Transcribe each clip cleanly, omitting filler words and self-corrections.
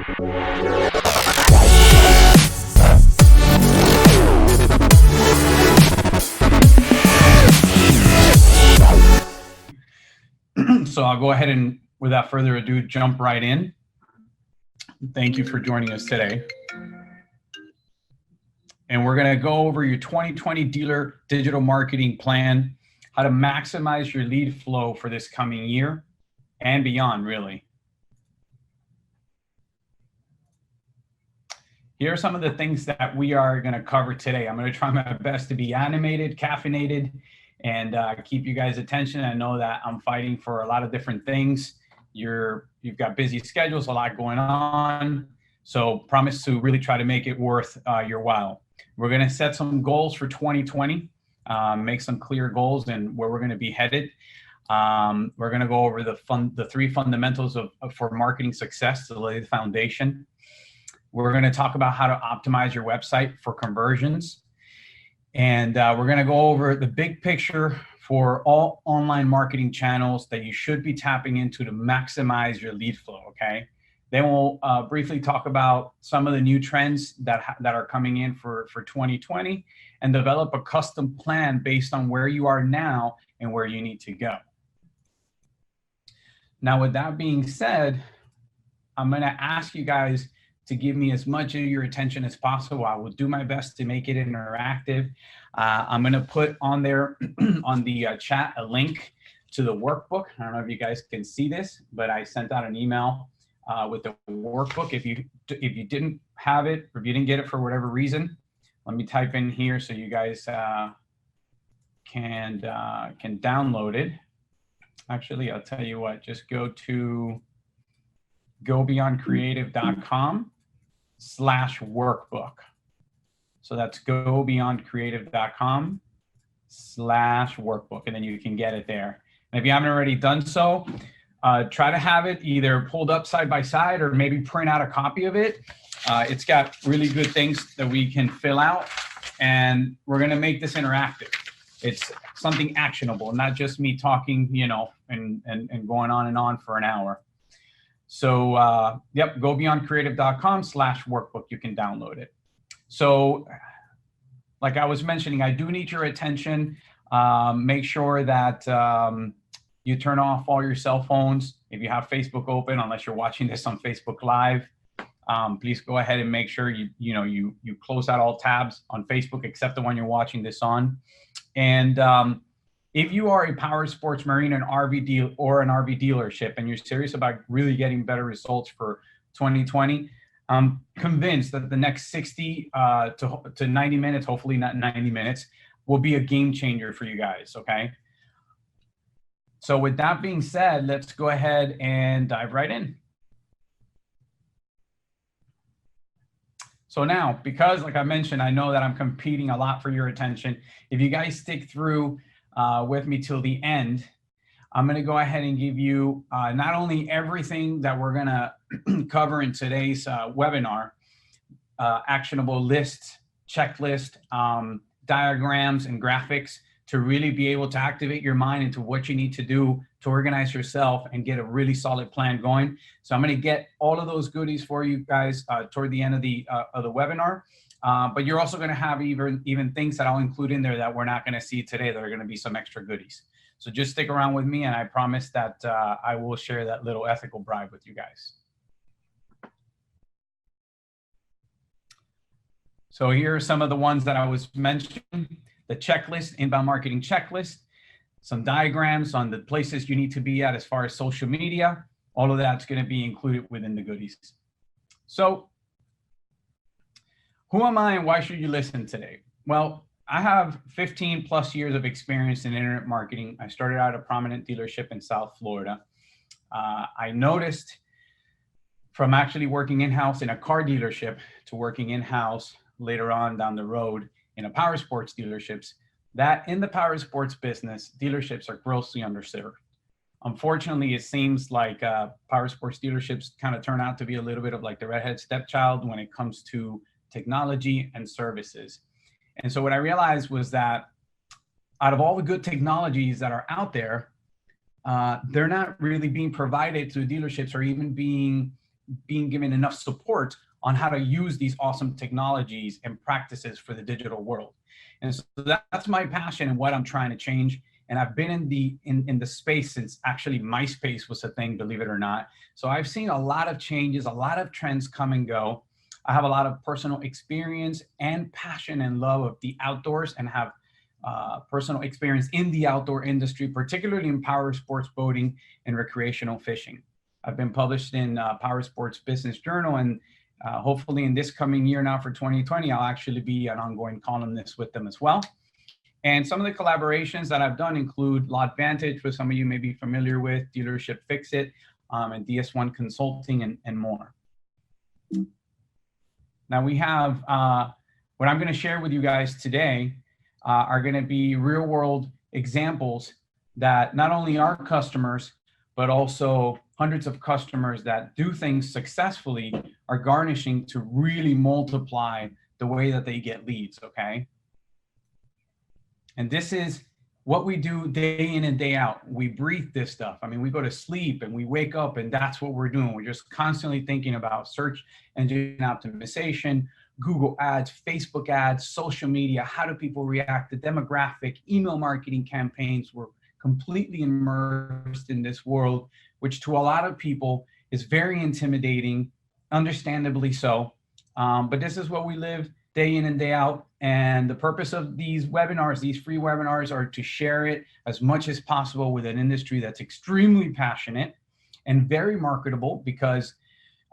So I'll go ahead and, without further ado, jump right in. Thank you for joining us today. And we're going to go over your 2020 dealer digital marketing plan, how to maximize your lead flow for this coming year and beyond, really. Here are some of the things that we are going to cover today. I'm going to try my best to be animated, caffeinated, and keep you guys' attention. I know that I'm fighting for a lot of different things. You've got busy schedules, a lot going on. So promise to really try to make it worth your while. We're going to set some goals for 2020, make some clear goals and where we're going to be headed. We're going to go over the three fundamentals for marketing success to lay the foundation. We're going to talk about how to optimize your website for conversions. And we're going to go over the big picture for all online marketing channels that you should be tapping into to maximize your lead flow, okay? Then we'll briefly talk about some of the new trends that are coming in for 2020 and develop a custom plan based on where you are now and where you need to go. Now, with that being said, I'm going to ask you guys to give me as much of your attention as possible. I will do my best to make it interactive. I'm going to put on there on the chat a link to the workbook. I don't know if you guys can see this, but I sent out an email with the workbook. If you didn't have it, or if you didn't get it for whatever reason, let me type in here so you guys can download it. Actually, I'll tell you what, just go to gobeyondcreative.com/workbook. So that's gobeyondcreative.com/workbook, and then you can get it there. And if you haven't already done so, try to have it either pulled up side by side or maybe print out a copy of it. It's got really good things that we can fill out, and we're going to make this interactive. It's something actionable, not just me talking, you know, and going on and on for an hour. So, yep, gobeyondcreative.com/workbook. You can download it. So, like I was mentioning, I do need your attention. Make sure that you turn off all your cell phones. If you have Facebook open, unless you're watching this on Facebook Live, please go ahead and make sure you close out all tabs on Facebook except the one you're watching this on. And if you are a Powersports, Marine, and RV deal or an RV dealership, and you're serious about really getting better results for 2020, I'm convinced that the next 60 to 90 minutes, hopefully not 90 minutes, will be a game changer for you guys, okay? So with that being said, let's go ahead and dive right in. So now, because like I mentioned, I know that I'm competing a lot for your attention. If you guys stick through with me till the end, I'm going to go ahead and give you not only everything that we're going to cover in today's webinar, actionable lists, checklist, diagrams, and graphics to really be able to activate your mind into what you need to do to organize yourself and get a really solid plan going. So I'm going to get all of those goodies for you guys toward the end of the webinar. But you're also going to have even things that I'll include in there that we're not going to see today that are going to be some extra goodies. So just stick around with me, and I promise that I will share that little ethical bribe with you guys. So here are some of the ones that I was mentioning. The checklist, inbound marketing checklist, some diagrams on the places you need to be at as far as social media. All of that's going to be included within the goodies. So who am I and why should you listen today? Well, I have 15 plus years of experience in internet marketing. I started out at a prominent dealership in South Florida. I noticed from actually working in-house in a car dealership to working in-house later on down the road in a Powersports dealerships, that in the Powersports business, dealerships are grossly underserved. Unfortunately, it seems like Powersports dealerships kind of turn out to be a little bit of like the redhead stepchild when it comes to technology and services. And so what I realized was that out of all the good technologies that are out there, they're not really being provided to dealerships or even being being given enough support on how to use these awesome technologies and practices for the digital world. And so that's my passion and what I'm trying to change. And I've been in the space since actually MySpace was a thing, believe it or not. So I've seen a lot of changes, a lot of trends come and go. I have a lot of personal experience and passion and love of the outdoors, and have personal experience in the outdoor industry, particularly in power sports boating and recreational fishing. I've been published in Powersports Business Journal, and hopefully in this coming year now for 2020, I'll actually be an ongoing columnist with them as well. And some of the collaborations that I've done include Lot Vantage, which some of you may be familiar with, Dealership Fix It, and DS1 Consulting, and more. Now we have, what I'm going to share with you guys today are going to be real world examples that not only our customers, but also hundreds of customers that do things successfully are garnishing to really multiply the way that they get leads, okay? And this is what we do day in and day out. We breathe this stuff. I mean, we go to sleep and we wake up and that's what we're doing. We're just constantly thinking about search engine optimization, Google ads, Facebook ads, social media, how do people react to demographic, email marketing campaigns. We're completely immersed in this world, which to a lot of people is very intimidating, understandably so. But this is what we live day in and day out. And the purpose of these webinars, these free webinars, are to share it as much as possible with an industry that's extremely passionate and very marketable, because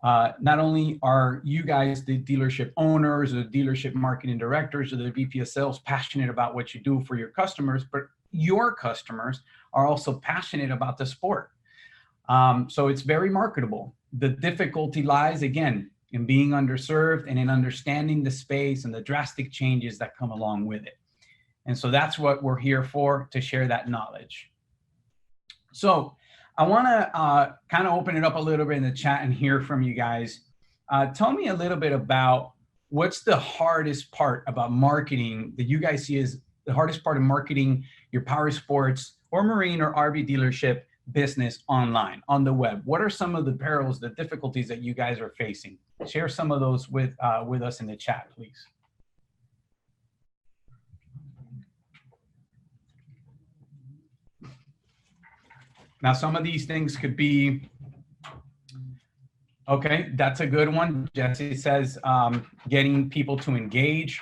not only are you guys, the dealership owners or the dealership marketing directors or the VP of sales, passionate about what you do for your customers, but your customers are also passionate about the sport. So it's very marketable. The difficulty lies, again, in being underserved and in understanding the space and the drastic changes that come along with it. And so that's what we're here for, to share that knowledge. So I want to kind of open it up a little bit in the chat and hear from you guys. Tell me a little bit about what's the hardest part about marketing that you guys see as the hardest part of marketing your power sports or marine or RV dealership business online, on the web. What are some of the perils, the difficulties that you guys are facing? Share some of those with us in the chat, please. Now, some of these things could be, okay, that's a good one. Jesse says getting people to engage.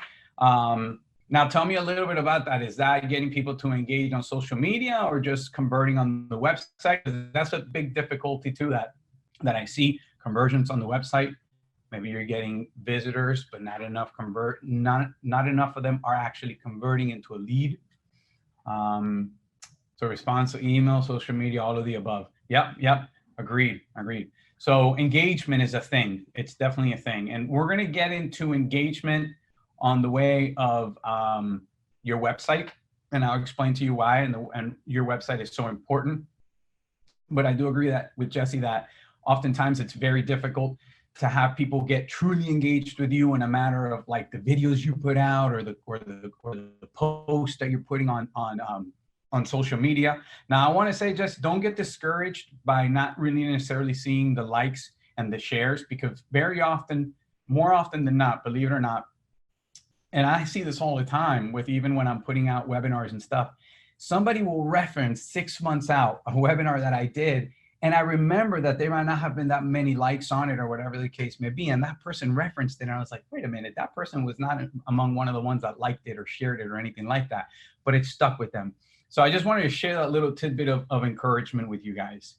Now, tell me a little bit about that. Is that getting people to engage on social media or just converting on the website? That's a big difficulty too that I see, conversions on the website. Maybe you're getting visitors, but not enough not enough of them are actually converting into a lead. So response to email, social media, all of the above. Yep, agreed. So engagement is a thing. It's definitely a thing. And we're going to get into engagement on the way of your website, and I'll explain to you why, and your website is so important. But I do agree that with Jesse that oftentimes it's very difficult to have people get truly engaged with you in a matter of like the videos you put out or the post that you're putting on social media. Now, I want to say, just don't get discouraged by not really necessarily seeing the likes and the shares, because very often, more often than not, believe it or not, and I see this all the time with even when I'm putting out webinars and stuff, somebody will reference 6 months out a webinar that I did, and I remember that there might not have been that many likes on it or whatever the case may be, and that person referenced it, and I was like, wait a minute, that person was not among one of the ones that liked it or shared it or anything like that, but it stuck with them. So I just wanted to share that little tidbit of encouragement with you guys.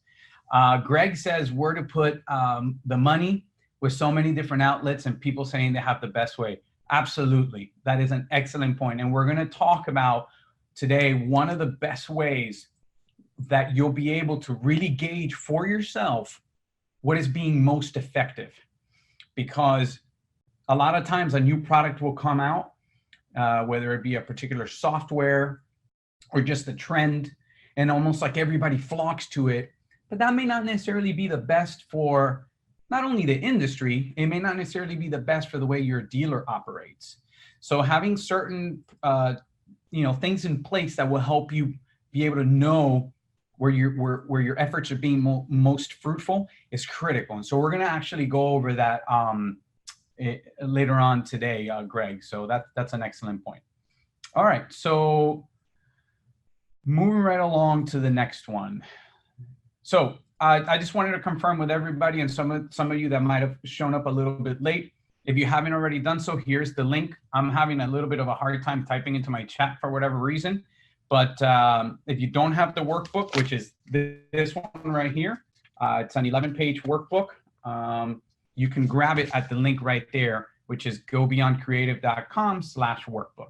Greg says where to put the money with so many different outlets and people saying they have the best way. Absolutely. That is an excellent point. And we're going to talk about today one of the best ways that you'll be able to really gauge for yourself what is being most effective. Because a lot of times a new product will come out, whether it be a particular software or just a trend, and almost like everybody flocks to it, but that may not necessarily be the best for not only the industry, it may not necessarily be the best for the way your dealer operates. So having certain things in place that will help you be able to know where your efforts are being most fruitful is critical. And so we're going to actually go over that later on today, Greg. So that's an excellent point. All right, so moving right along to the next one. So I just wanted to confirm with everybody and some of you that might have shown up a little bit late. If you haven't already done so, here's the link. I'm having a little bit of a hard time typing into my chat for whatever reason. But if you don't have the workbook, which is this one right here, it's an 11-page workbook. You can grab it at the link right there, which is gobeyondcreative.com/workbook.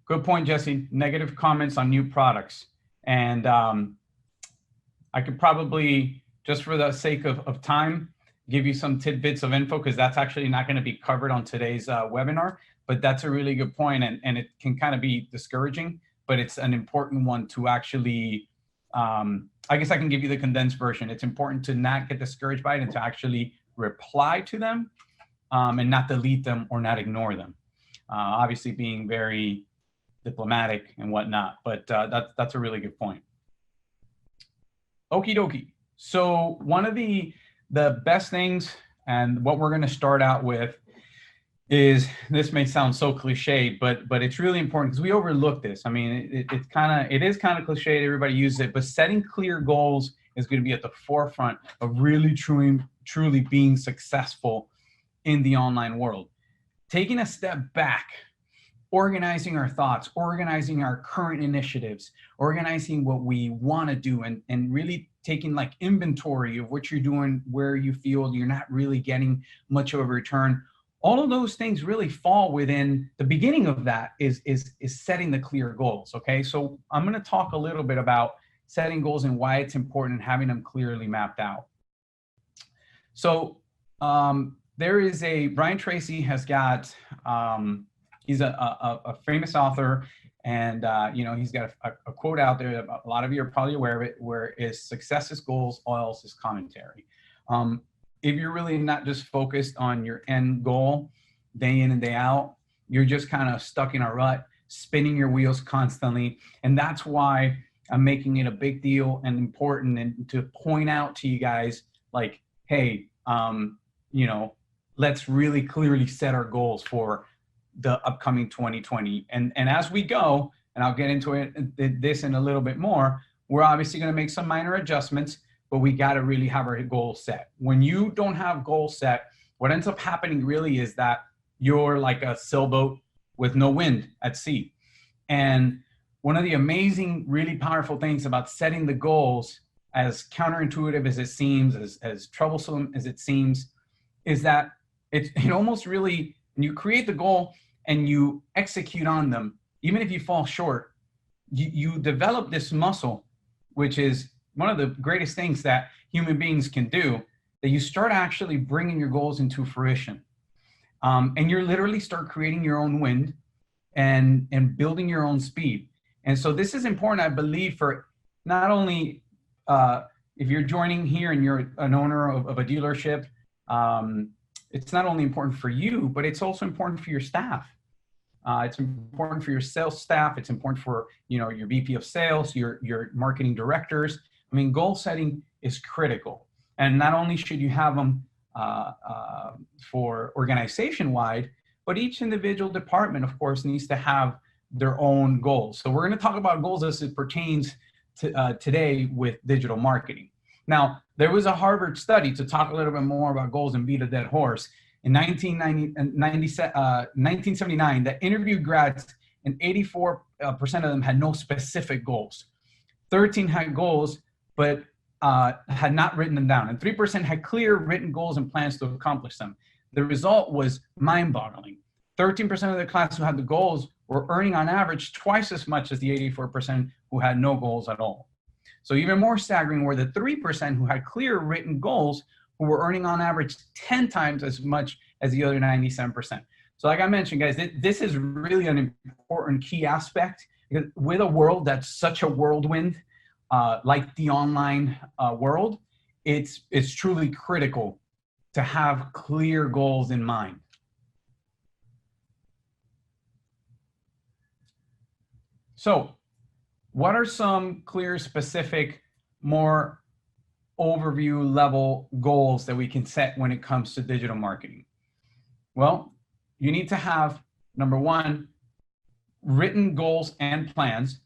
Good point, Jesse. Negative comments on new products. And I could probably, just for the sake of time, give you some tidbits of info, because that's actually not going to be covered on today's webinar. But that's a really good point, and it can kind of be discouraging, but it's an important one to actually, I guess I can give you the condensed version. It's important to not get discouraged by it and to actually reply to them and not delete them or not ignore them. Obviously being very diplomatic and whatnot, but that's a really good point. Okie dokie. So one of the best things, and what we're going to start out with, is, this may sound so cliche, but it's really important because we overlook this. I mean, it is kind of cliche. Everybody uses it, but setting clear goals is going to be at the forefront of really truly being successful in the online world. Taking a step back, organizing our thoughts, organizing our current initiatives, organizing what we want to do, and really taking like inventory of what you're doing, where you feel you're not really getting much of a return. All of those things really fall within the beginning of that is setting the clear goals. Okay, so I'm going to talk a little bit about setting goals and why it's important and having them clearly mapped out. So there is Brian Tracy has got, he's a famous author, and he's got a quote out there that a lot of you are probably aware of it, where is success is goals, all else is commentary. If you're really not just focused on your end goal day in and day out, you're just kind of stuck in a rut, spinning your wheels constantly. And that's why I'm making it a big deal and important, and to point out to you guys, like, hey, let's really clearly set our goals for the upcoming 2020. And as we go, and I'll get into this in a little bit more, we're obviously going to make some minor adjustments, but we got to really have our goals set. When you don't have goals set, what ends up happening really is that you're like a sailboat with no wind at sea. And one of the amazing, really powerful things about setting the goals, as counterintuitive as it seems, as troublesome as it seems, is that it almost really, when you create the goal and you execute on them, even if you fall short, you develop this muscle, which is one of the greatest things that human beings can do, that you start actually bringing your goals into fruition. And you're literally start creating your own wind and building your own speed. And so this is important, I believe, for not only if you're joining here and you're an owner of a dealership, it's not only important for you, but it's also important for your staff. It's important for your sales staff. It's important for your VP of sales, your marketing directors. I mean, goal setting is critical. And not only should you have them for organization-wide, but each individual department, of course, needs to have their own goals. So we're going to talk about goals as it pertains to today with digital marketing. Now, there was a Harvard study, to talk a little bit more about goals and beat a dead horse, in 1979 that interviewed grads, and 84% of them had no specific goals. 13 had goals, but had not written them down. And 3% had clear written goals and plans to accomplish them. The result was mind-boggling. 13% of the class who had the goals were earning on average twice as much as the 84% who had no goals at all. So even more staggering were the 3% who had clear written goals, who were earning on average 10 times as much as the other 97%. So like I mentioned, guys, this is really an important key aspect, because with a world that's such a whirlwind, like the online world, it's truly critical to have clear goals in mind. So what are some clear, specific, more overview level goals that we can set when it comes to digital marketing? Well, you need to have, number one, written goals and plans.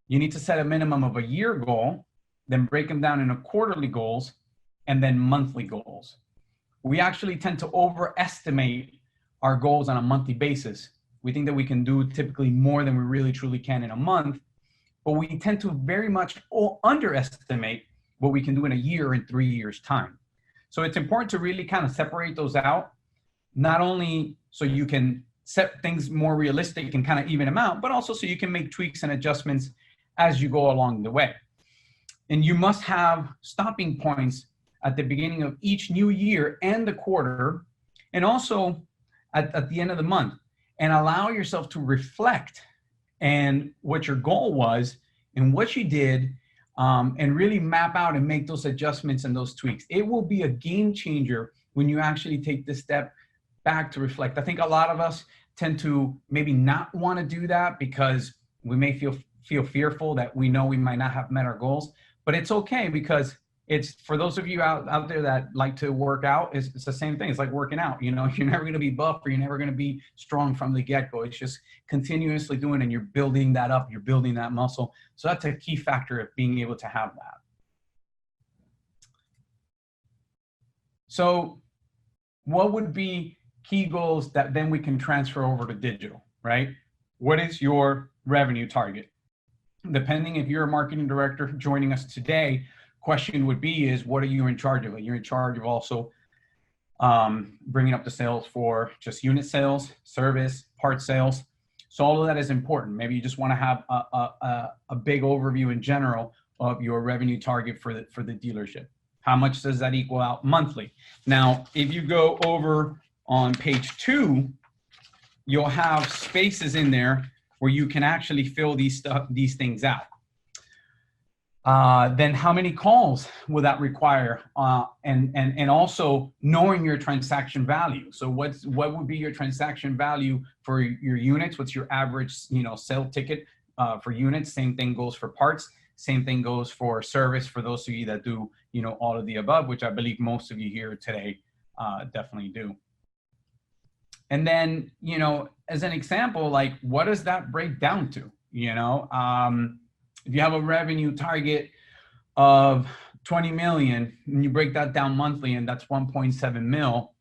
You need to set a minimum of a year goal, then break them down into quarterly goals, and then monthly goals. We actually tend to overestimate our goals on a monthly basis. We think that we can do typically more than we really truly can in a month, but we tend to very much underestimate what we can do in a year and 3 years time. So it's important to really kind of separate those out, not only so you can set things more realistic and kind of even them out, but also so you can make tweaks and adjustments as you go along the way. And you must have stopping points at the beginning of each new year and the quarter, and also at the end of the month, and allow yourself to reflect and what your goal was and what you did, and really map out and make those adjustments and those tweaks. It will be a game changer when you actually take this step back to reflect. I think a lot of us tend to maybe not want to do that because we may feel fearful that we know we might not have met our goals, but it's okay, because it's, for those of you out there that like to work out, it's the same thing. It's like working out. You know, you're never going to be buff, or you're never going to be strong from the get-go. It's just continuously doing, and you're building that up. You're building that muscle. So that's a key factor of being able to have that. So what would be key goals that then we can transfer over to digital, right? What is your revenue target? Depending if you're a marketing director joining us today, question would be is, what are you in charge of? You're in charge of also bringing up the sales for just unit sales, service, part sales. So all of that is important. Maybe you just want to have a big overview in general of your revenue target for the dealership. How much does that equal out monthly? Now, if you go over on page 2, you'll have spaces in there where you can actually fill these things out. Then how many calls will that require? And also knowing your transaction value. So what would be your transaction value for your units? What's your average, sale ticket for units? Same thing goes for parts. Same thing goes for service, for those of you that do, all of the above, which I believe most of you here today definitely do. And then, as an example, like, what does that break down to? If you have a revenue target of 20 million and you break that down monthly, and that's 1.7 mil,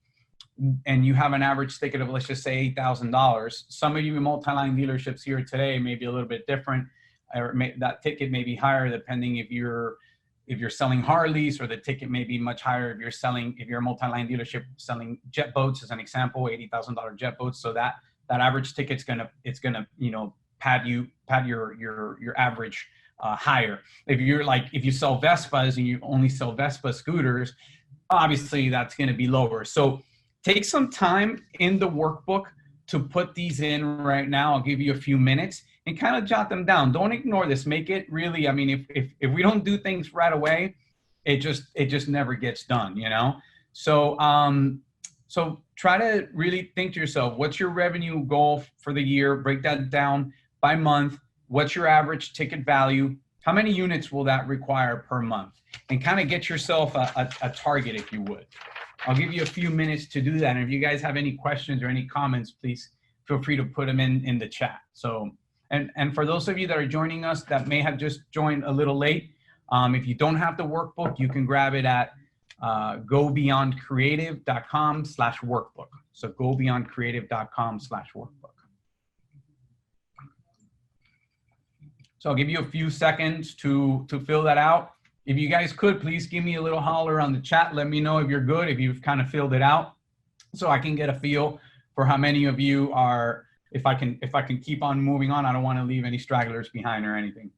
and you have an average ticket of, let's just say, $8,000. Some of you multi-line dealerships here today may be a little bit different, or that ticket may be higher depending if you're selling Harleys, or the ticket may be much higher if you're a multi-line dealership selling jet boats, as an example, $80,000 jet boats. So that average ticket's gonna pad your average higher. If you sell Vespas and you only sell Vespa scooters, obviously that's going to be lower. So take some time in the workbook to put these in right now. I'll give you a few minutes and kind of jot them down. Don't ignore this. Make it really, if we don't do things right away, it just never gets done, So so try to really think to yourself, what's your revenue goal for the year? Break that down by month. What's your average ticket value? How many units will that require per month? And kind of get yourself a target, if you would. I'll give you a few minutes to do that. And if you guys have any questions or any comments, please feel free to put them in the chat. So, and for those of you that are joining us that may have just joined a little late, if you don't have the workbook, you can grab it at gobeyondcreative.com/workbook. So gobeyondcreative.com/workbook. So I'll give you a few seconds to fill that out. If you guys could, please give me a little holler on the chat. Let me know if you're good, if you've kind of filled it out, so I can get a feel for how many of you are, if I can keep on moving on. I don't want to leave any stragglers behind or anything.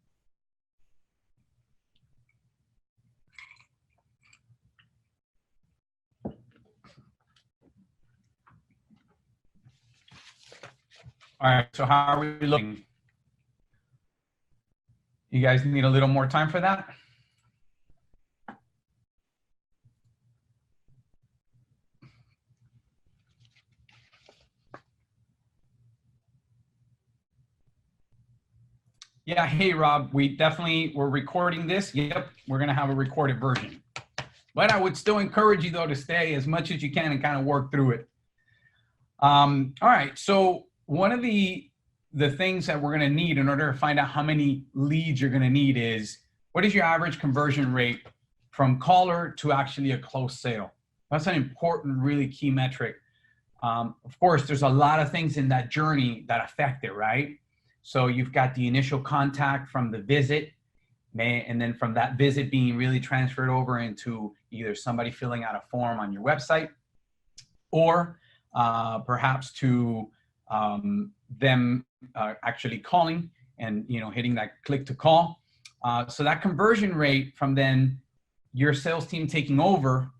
All right, so how are we looking? You guys need a little more time for that? Yeah, hey Rob, we're recording this. Yep, we're gonna have a recorded version. But I would still encourage you though to stay as much as you can and kind of work through it. All right, so one of the things that we're gonna need in order to find out how many leads you're gonna need is what is your average conversion rate from caller to actually a closed sale? That's an important, really key metric. Of course, there's a lot of things in that journey that affect it, right? So you've got the initial contact from the visit, and then from that visit being really transferred over into either somebody filling out a form on your website, or perhaps to them actually calling and hitting that click to call. So that conversion rate from then your sales team taking over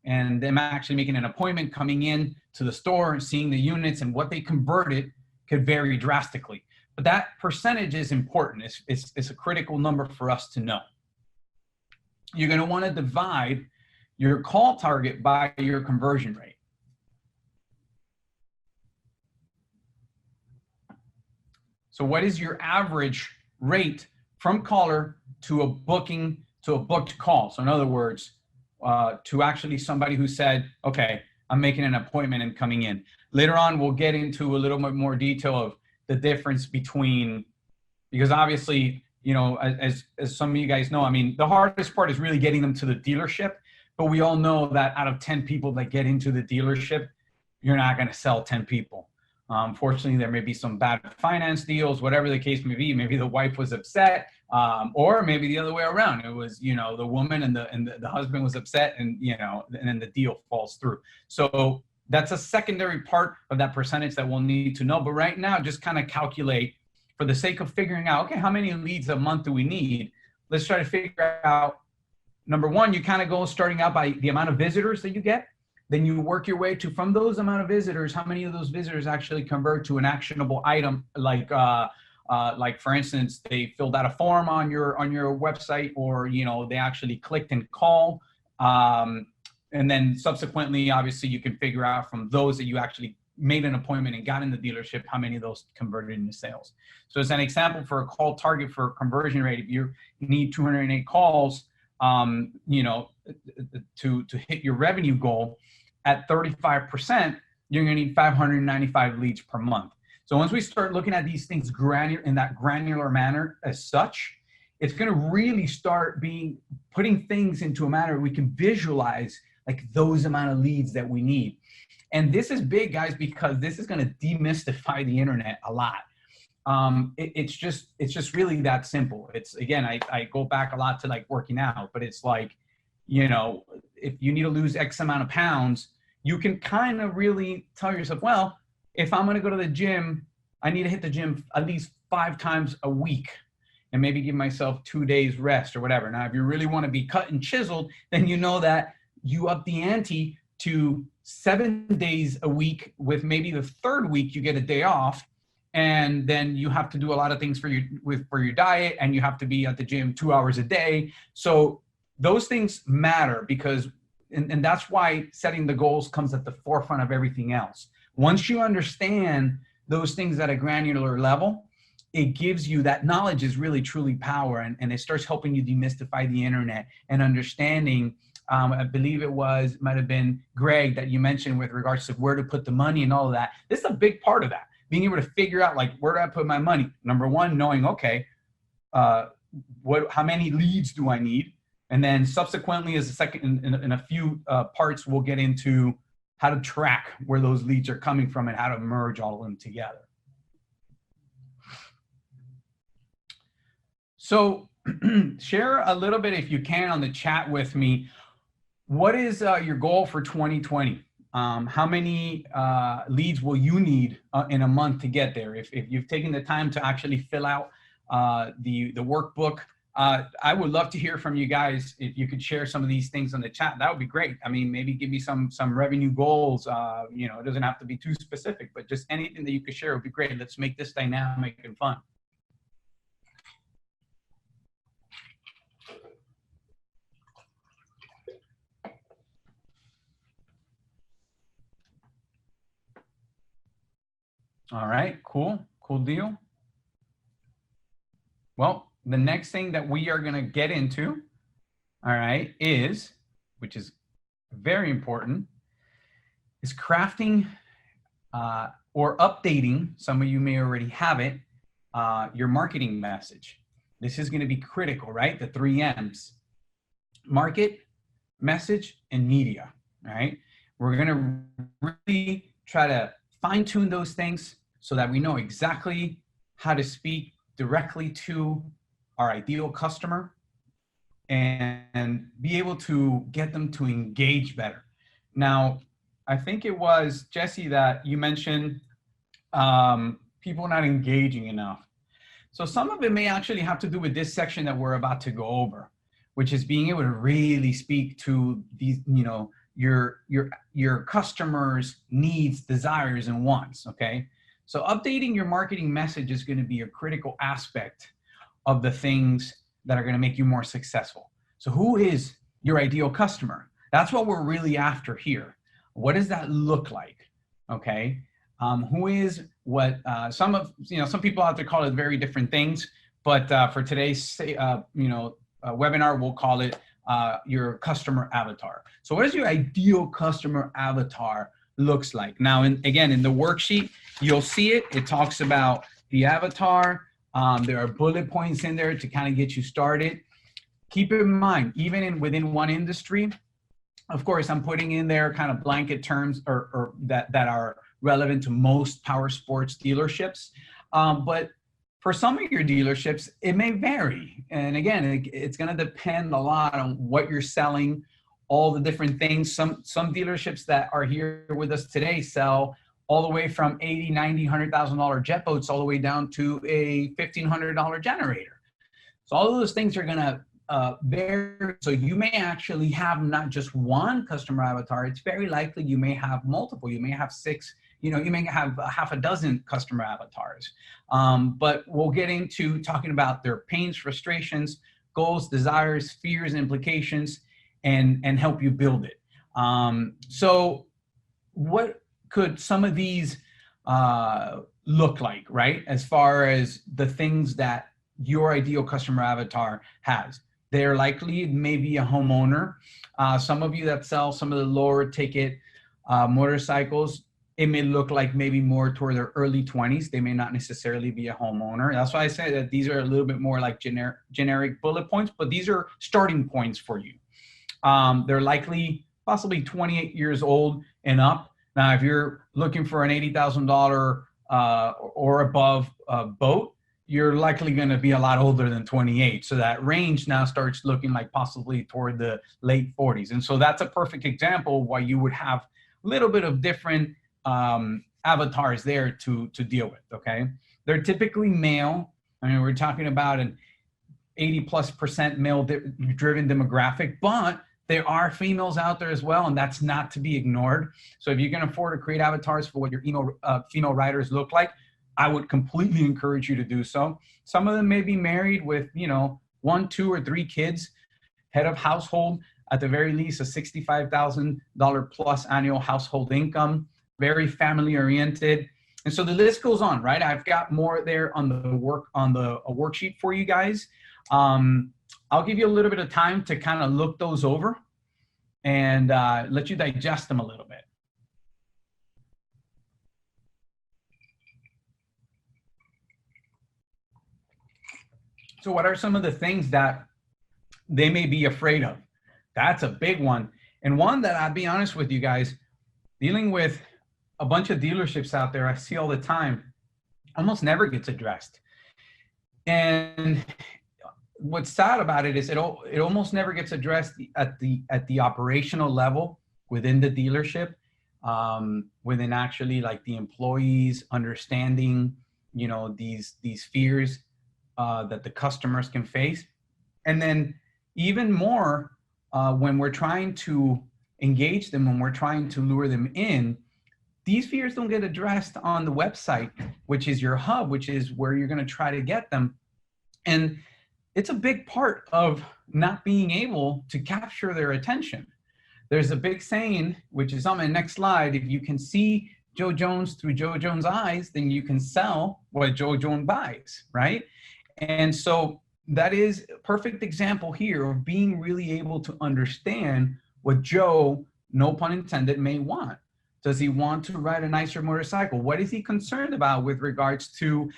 and them actually making an appointment, coming in to the store and seeing the units and what they converted could vary drastically. But that percentage is important. It's a critical number for us to know. You're going to want to divide your call target by your conversion rate. So what is your average rate from caller to a booking to a booked call? So in other words, to actually somebody who said, okay, I'm making an appointment and coming in. Later on, we'll get into a little bit more detail of the difference between, because obviously, as some of you guys know, I mean, the hardest part is really getting them to the dealership, but we all know that out of 10 people that get into the dealership, you're not going to sell 10 people. Fortunately, there may be some bad finance deals, whatever the case may be. Maybe the wife was upset, or maybe the other way around. It was, the woman and the husband was upset, and then the deal falls through. So that's a secondary part of that percentage that we'll need to know. But right now, just kind of calculate for the sake of figuring out, okay, how many leads a month do we need? Let's try to figure out, number one, you kind of go starting out by the amount of visitors that you get. Then you work your way to, from those amount of visitors, how many of those visitors actually convert to an actionable item, like for instance, they filled out a form on your website, or they actually clicked and called. And then subsequently, obviously, you can figure out from those that you actually made an appointment and got in the dealership, how many of those converted into sales. So as an example, for a call target for conversion rate, if you need 208 calls, to hit your revenue goal at 35%, you're going to need 595 leads per month. So once we start looking at these things in that granular manner as such, it's going to really start putting things into a manner we can visualize like those amount of leads that we need. And this is big, guys, because this is going to demystify the internet a lot. It's just really that simple. It's, again, I go back a lot to like working out, but it's like, if you need to lose X amount of pounds, you can kind of really tell yourself, well, if I'm going to go to the gym, I need to hit the gym at least 5 times a week and maybe give myself 2 days rest or whatever. Now, if you really want to be cut and chiseled, then you know that you up the ante to 7 days a week, with maybe the 3rd week you get a day off. And then you have to do a lot of things for your diet, and you have to be at the gym 2 hours a day. So those things matter, because, and that's why setting the goals comes at the forefront of everything else. Once you understand those things at a granular level, it gives you, that knowledge is really truly power, and it starts helping you demystify the internet and understanding. I believe might have been Greg that you mentioned with regards to where to put the money and all of that. This is a big part of that. Being able to figure out, like, where do I put my money? Number one, knowing, okay, how many leads do I need? And then subsequently, as a second, in a few parts, we'll get into how to track where those leads are coming from and how to merge all of them together. So share a little bit, if you can, on the chat with me. What is your goal for 2020? How many leads will you need in a month to get there? If you've taken the time to actually fill out the workbook, I would love to hear from you guys. If you could share some of these things on the chat, that would be great. I mean, maybe give me some revenue goals. It doesn't have to be too specific, but just anything that you could share would be great. Let's make this dynamic and fun. All right, cool deal. Well, the next thing that we are going to get into, all right, is, which is very important, is crafting or updating. Some of you may already have it, your marketing message. This is going to be critical, right? The 3 M's: market, message, and media, right? We're going to really try to fine tune those things so that we know exactly how to speak directly to our ideal customer and be able to get them to engage better. Now, I think it was Jesse that you mentioned people not engaging enough. So some of it may actually have to do with this section that we're about to go over, which is being able to really speak to these, your customers' needs, desires, and wants. Okay, so updating your marketing message is going to be a critical aspect of the things that are going to make you more successful. So who is your ideal customer? That's what we're really after here. What does that look like? Okay. Who is what some people out there call it very different things, but for today's webinar, we'll call it your customer avatar. So what does your ideal customer avatar looks like? Now, again, in the worksheet, you'll see it. It talks about the avatar. There are bullet points in there to kind of get you started. Keep in mind, even within one industry, of course, I'm putting in there kind of blanket terms or that are relevant to most power sports dealerships. But for some of your dealerships, it may vary. And again, it's going to depend a lot on what you're selling, all the different things. Some dealerships that are here with us today sell all the way from $80,000, $90,000, $100,000 jet boats all the way down to a $1,500 generator. So all of those things are going to vary. So you may actually have not just one customer avatar. It's very likely you may have multiple. You may have 6. You may have half a dozen customer avatars. But we'll get into talking about their pains, frustrations, goals, desires, fears, implications, and help you build it. So what could some of these look like, right? As far as the things that your ideal customer avatar has. They're likely maybe a homeowner. Some of you that sell some of the lower ticket motorcycles, it may look like maybe more toward their early 20s. They may not necessarily be a homeowner. That's why I say that these are a little bit more like generic bullet points, but these are starting points for you. They're likely possibly 28 years old and up. Now, if you're looking for an $80,000 or above boat, you're likely going to be a lot older than 28. So that range now starts looking like possibly toward the late 40s. And so that's a perfect example why you would have a little bit of different avatars there to deal with, okay? They're typically male. I mean, we're talking about an 80+% male-driven demographic, but there are females out there as well, and that's not to be ignored. So if you can afford to create avatars for what your female riders look like, I would completely encourage you to do so. Some of them may be married with, 1, 2, or 3 kids, head of household, at the very least, a $65,000 plus annual household income, very family oriented. And so the list goes on, right? I've got more there on the worksheet for you guys. I'll give you a little bit of time to kind of look those over and let you digest them a little bit. So what are some of the things that they may be afraid of? That's a big one. And one that I'll be honest with you guys, dealing with a bunch of dealerships out there, I see all the time, almost never gets addressed. And what's sad about it is it almost never gets addressed at the operational level within the dealership, within actually like the employees understanding, these fears that the customers can face. And then even more when we're trying to engage them, when we're trying to lure them in, these fears don't get addressed on the website, which is your hub, which is where you're going to try to get them. And it's a big part of not being able to capture their attention. There's a big saying, which is on my next slide: if you can see Joe Jones through Joe Jones' eyes, then you can sell what Joe Jones buys, right? And so that is a perfect example here of being really able to understand what Joe, no pun intended, may want. Does he want to ride a nicer motorcycle? What is he concerned about with regards to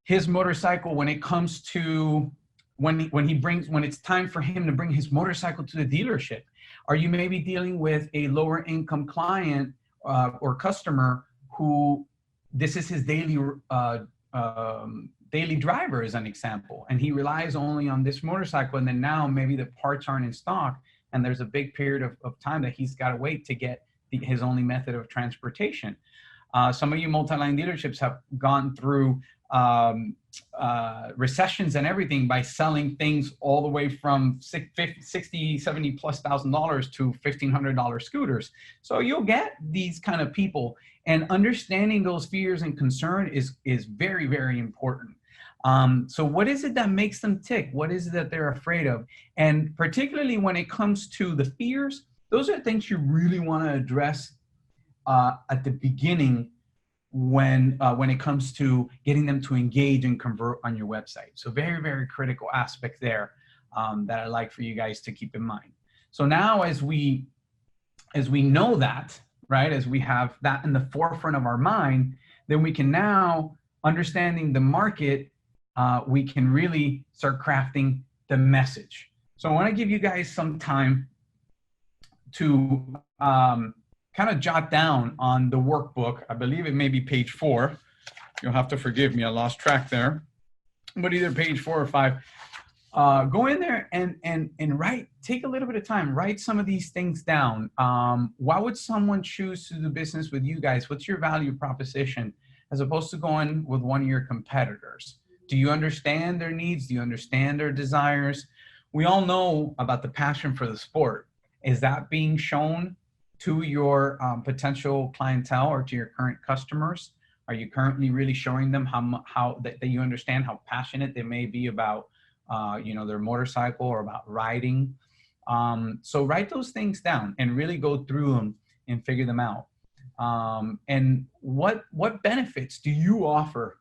his motorcycle when it comes to when it's time for him to bring his motorcycle to the dealership? Are you maybe dealing with a lower income client or customer who this is his daily driver, as an example, and he relies only on this motorcycle, and then now maybe the parts aren't in stock, and there's a big period of time that he's got to wait to get his only method of transportation. Some of you multi-line dealerships have gone through recessions and everything by selling things all the way from 60, 70 plus $1,000 to $1,500 scooters. So you'll get these kind of people, and understanding those fears and concern is very, very important. So what is it that makes them tick? What is it that they're afraid of? And particularly when it comes to the fears, those are things you really want to address at the beginning when it comes to getting them to engage and convert on your website. So very, very critical aspect there that I like for you guys to keep in mind. So now as we know that, right, as we have that in the forefront of our mind, then we can now, understanding the market, we can really start crafting the message. So I want to give you guys some time to kind of jot down on the workbook. I believe it may be page 4. You'll have to forgive me, I lost track there. But either page 4 or 5. Go in there and write, take a little bit of time, write some of these things down. Why would someone choose to do business with you guys? What's your value proposition as opposed to going with one of your competitors? Do you understand their needs? Do you understand their desires? We all know about the passion for the sport. Is that being shown to your potential clientele or to your current customers? Are you currently really showing them how that you understand how passionate they may be about their motorcycle or about riding? So write those things down and really go through them and figure them out. And what benefits do you offer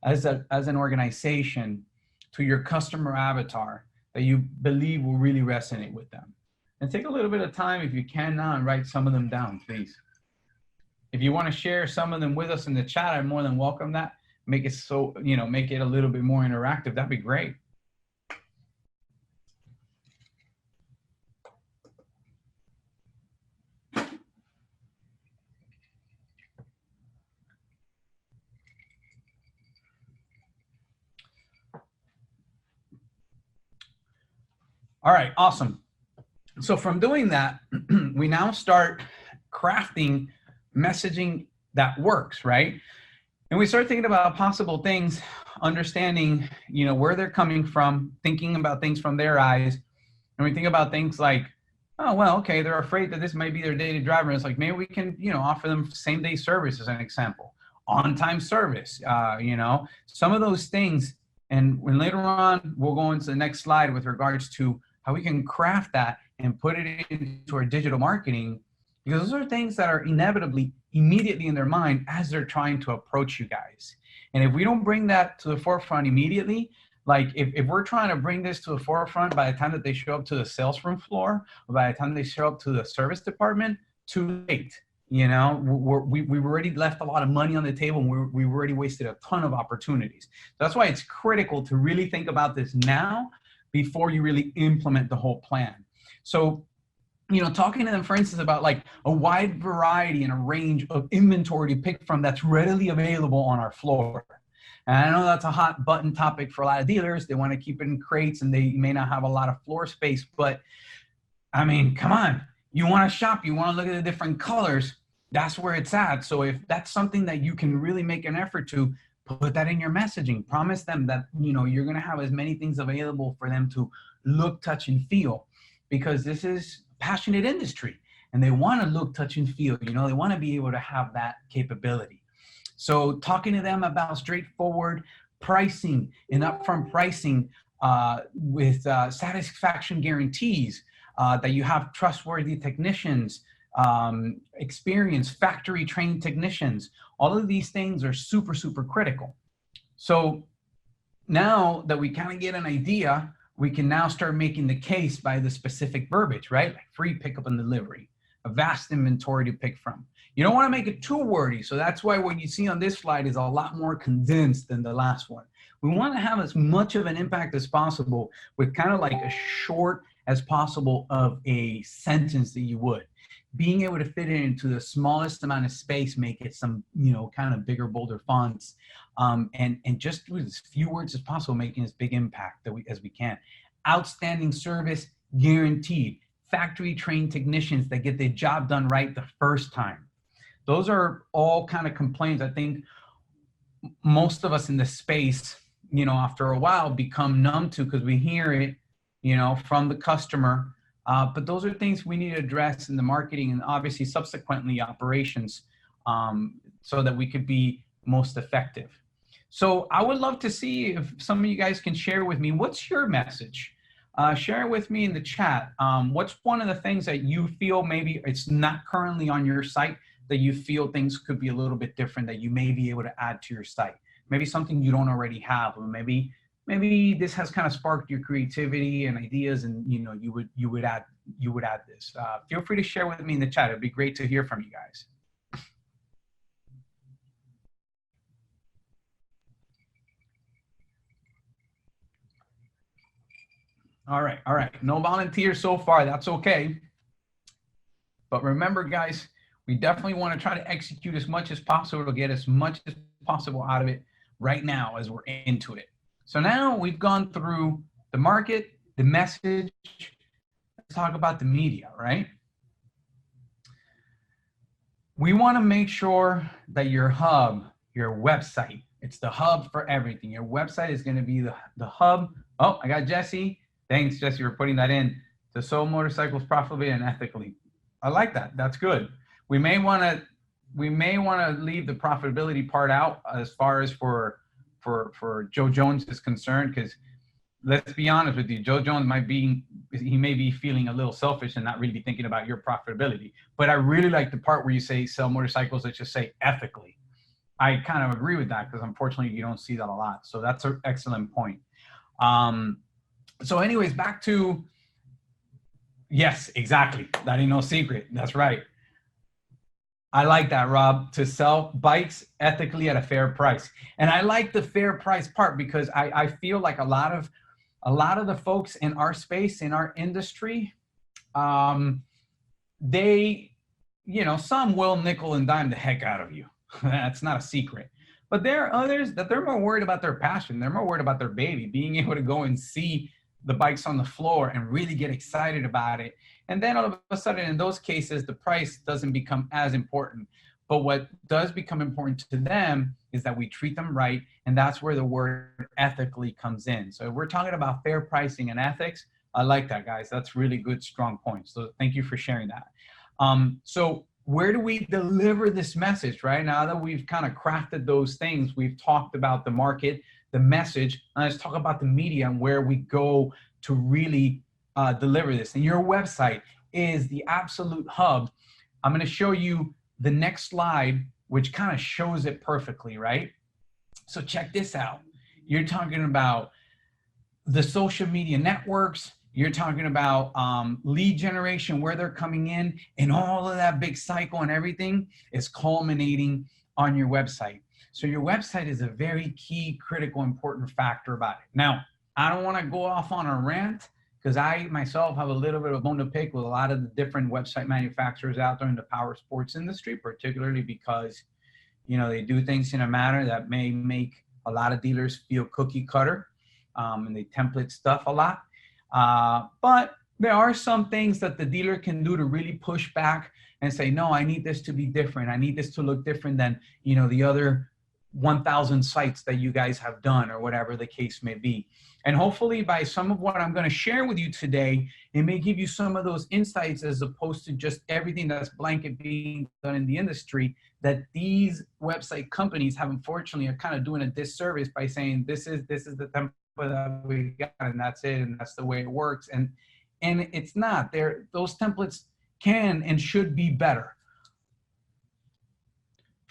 as an organization to your customer avatar that you believe will really resonate with them? And take a little bit of time, if you can now, and write some of them down, please. If you want to share some of them with us in the chat, I'm more than welcome that. Make it so, make it a little bit more interactive. That'd be great. All right, awesome. So from doing that, we now start crafting messaging that works, right? And we start thinking about possible things, understanding, where they're coming from, thinking about things from their eyes. And we think about things like, oh, well, okay, they're afraid that this might be their daily driver. And it's like, maybe we can, offer them same day service as an example, on-time service, some of those things. And when later on, we'll go into the next slide with regards to how we can craft that and put it into our digital marketing, because those are things that are inevitably immediately in their mind as they're trying to approach you guys. And if we don't bring that to the forefront immediately, like if we're trying to bring this to the forefront by the time that they show up to the sales room floor, or by the time they show up to the service department, too late. We've already left a lot of money on the table, and we've already wasted a ton of opportunities. So that's why it's critical to really think about this now before you really implement the whole plan. So, talking to them, for instance, about like a wide variety and a range of inventory to pick from that's readily available on our floor. And I know that's a hot button topic for a lot of dealers. They want to keep it in crates and they may not have a lot of floor space, but I mean, come on, you want to shop, you want to look at the different colors, that's where it's at. So if that's something that you can really make an effort to, put that in your messaging. Promise them that, you're going to have as many things available for them to look, touch, and feel, because this is a passionate industry and they want to look, touch, and feel. They want to be able to have that capability. So talking to them about straightforward pricing and upfront pricing with satisfaction guarantees, that you have trustworthy technicians, experienced factory trained technicians. All of these things are super, super critical. So now that we kind of get an idea, we can now start making the case by the specific verbiage, right? Like free pickup and delivery, a vast inventory to pick from. You don't want to make it too wordy. So that's why what you see on this slide is a lot more condensed than the last one. We want to have as much of an impact as possible with kind of like a short as possible of a sentence that you would. Being able to fit it into the smallest amount of space, make it some, kind of bigger, bolder fonts, and just with as few words as possible, making as big impact as we can. Outstanding service guaranteed. Factory trained technicians that get the job done right the first time. Those are all kind of complaints I think most of us in the space, after a while become numb to because we hear it, from the customer. But those are things we need to address in the marketing and obviously subsequently operations, so that we could be most effective. So I would love to see if some of you guys can share with me, what's your message? Share it with me in the chat. What's one of the things that you feel maybe it's not currently on your site that you feel things could be a little bit different that you may be able to add to your site? Maybe something you don't already have, or maybe this has kind of sparked your creativity and ideas, and you would add this. Feel free to share with me in the chat. It'd be great to hear from you guys. All right. No volunteers so far. That's okay. But remember, guys, we definitely want to try to execute as much as possible to get as much as possible out of it right now as we're into it. So now we've gone through the market, the message. Let's talk about the media, right? We want to make sure that your hub, your website, it's the hub for everything. Your website is going to be the hub. Oh, I got Jesse. Thanks, Jesse, for putting that in. To sell motorcycles profitably and ethically. I like that. That's good. We may want to leave the profitability part out as far as for Joe Jones is concerned, because let's be honest with you, Joe Jones may be feeling a little selfish and not really be thinking about your profitability. But I really like the part where you say sell motorcycles, let's just say ethically. I kind of agree with that because unfortunately you don't see that a lot. So that's an excellent point. So anyways, back to, yes, exactly. That ain't no secret. That's right. I like that, Rob, to sell bikes ethically at a fair price. And I like the fair price part because I feel like a lot of the folks in our space, in our industry, they, some will nickel and dime the heck out of you. That's not a secret. But there are others that they're more worried about their passion. They're more worried about their baby, being able to go and see the bikes on the floor and really get excited about it. And then all of a sudden, in those cases, the price doesn't become as important. But what does become important to them is that we treat them right. And that's where the word ethically comes in. So if we're talking about fair pricing and ethics, I like that, guys. That's really good, strong points. So thank you for sharing that. So where do we deliver this message, right? Now that we've kind of crafted those things, we've talked about the market, the message, and let's talk about the media and where we go to really deliver this. And your website is the absolute hub. I'm going to show you the next slide, which kind of shows it perfectly, right? So check this out. You're talking about the social media networks. You're talking about lead generation, where they're coming in, and all of that big cycle and everything is culminating on your website. So your website is a very key, critical, important factor about it. Now, I don't want to go off on a rant because I myself have a little bit of a bone to pick with a lot of the different website manufacturers out there in the power sports industry, particularly because, they do things in a manner that may make a lot of dealers feel cookie cutter, and they template stuff a lot. But there are some things that the dealer can do to really push back and say, no, I need this to be different. I need this to look different than, the other 1,000 sites that you guys have done, or whatever the case may be. And hopefully by some of what I'm going to share with you today, it may give you some of those insights as opposed to just everything that's blanket being done in the industry, that these website companies have unfortunately are kind of doing a disservice by saying this is the template that we got and that's it and that's the way it works. And it's not. Those templates can and should be better.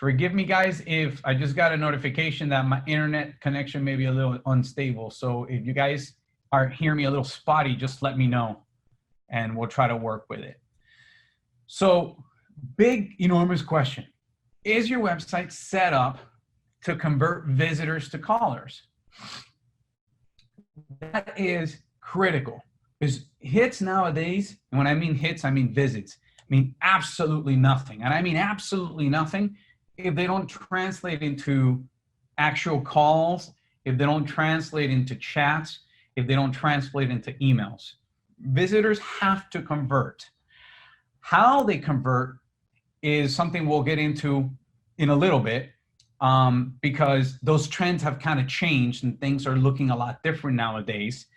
Forgive me, guys, if I just got a notification that my internet connection may be a little unstable. So if you guys are hearing me a little spotty, just let me know and we'll try to work with it. So big, enormous question. Is your website set up to convert visitors to callers? That is critical. Because hits nowadays, and when I mean hits, I mean visits, mean absolutely nothing. And I mean absolutely nothing if they don't translate into actual calls, if they don't translate into chats, if they don't translate into emails. Visitors have to convert. How they convert is something we'll get into in a little bit, because those trends have kind of changed and things are looking a lot different nowadays.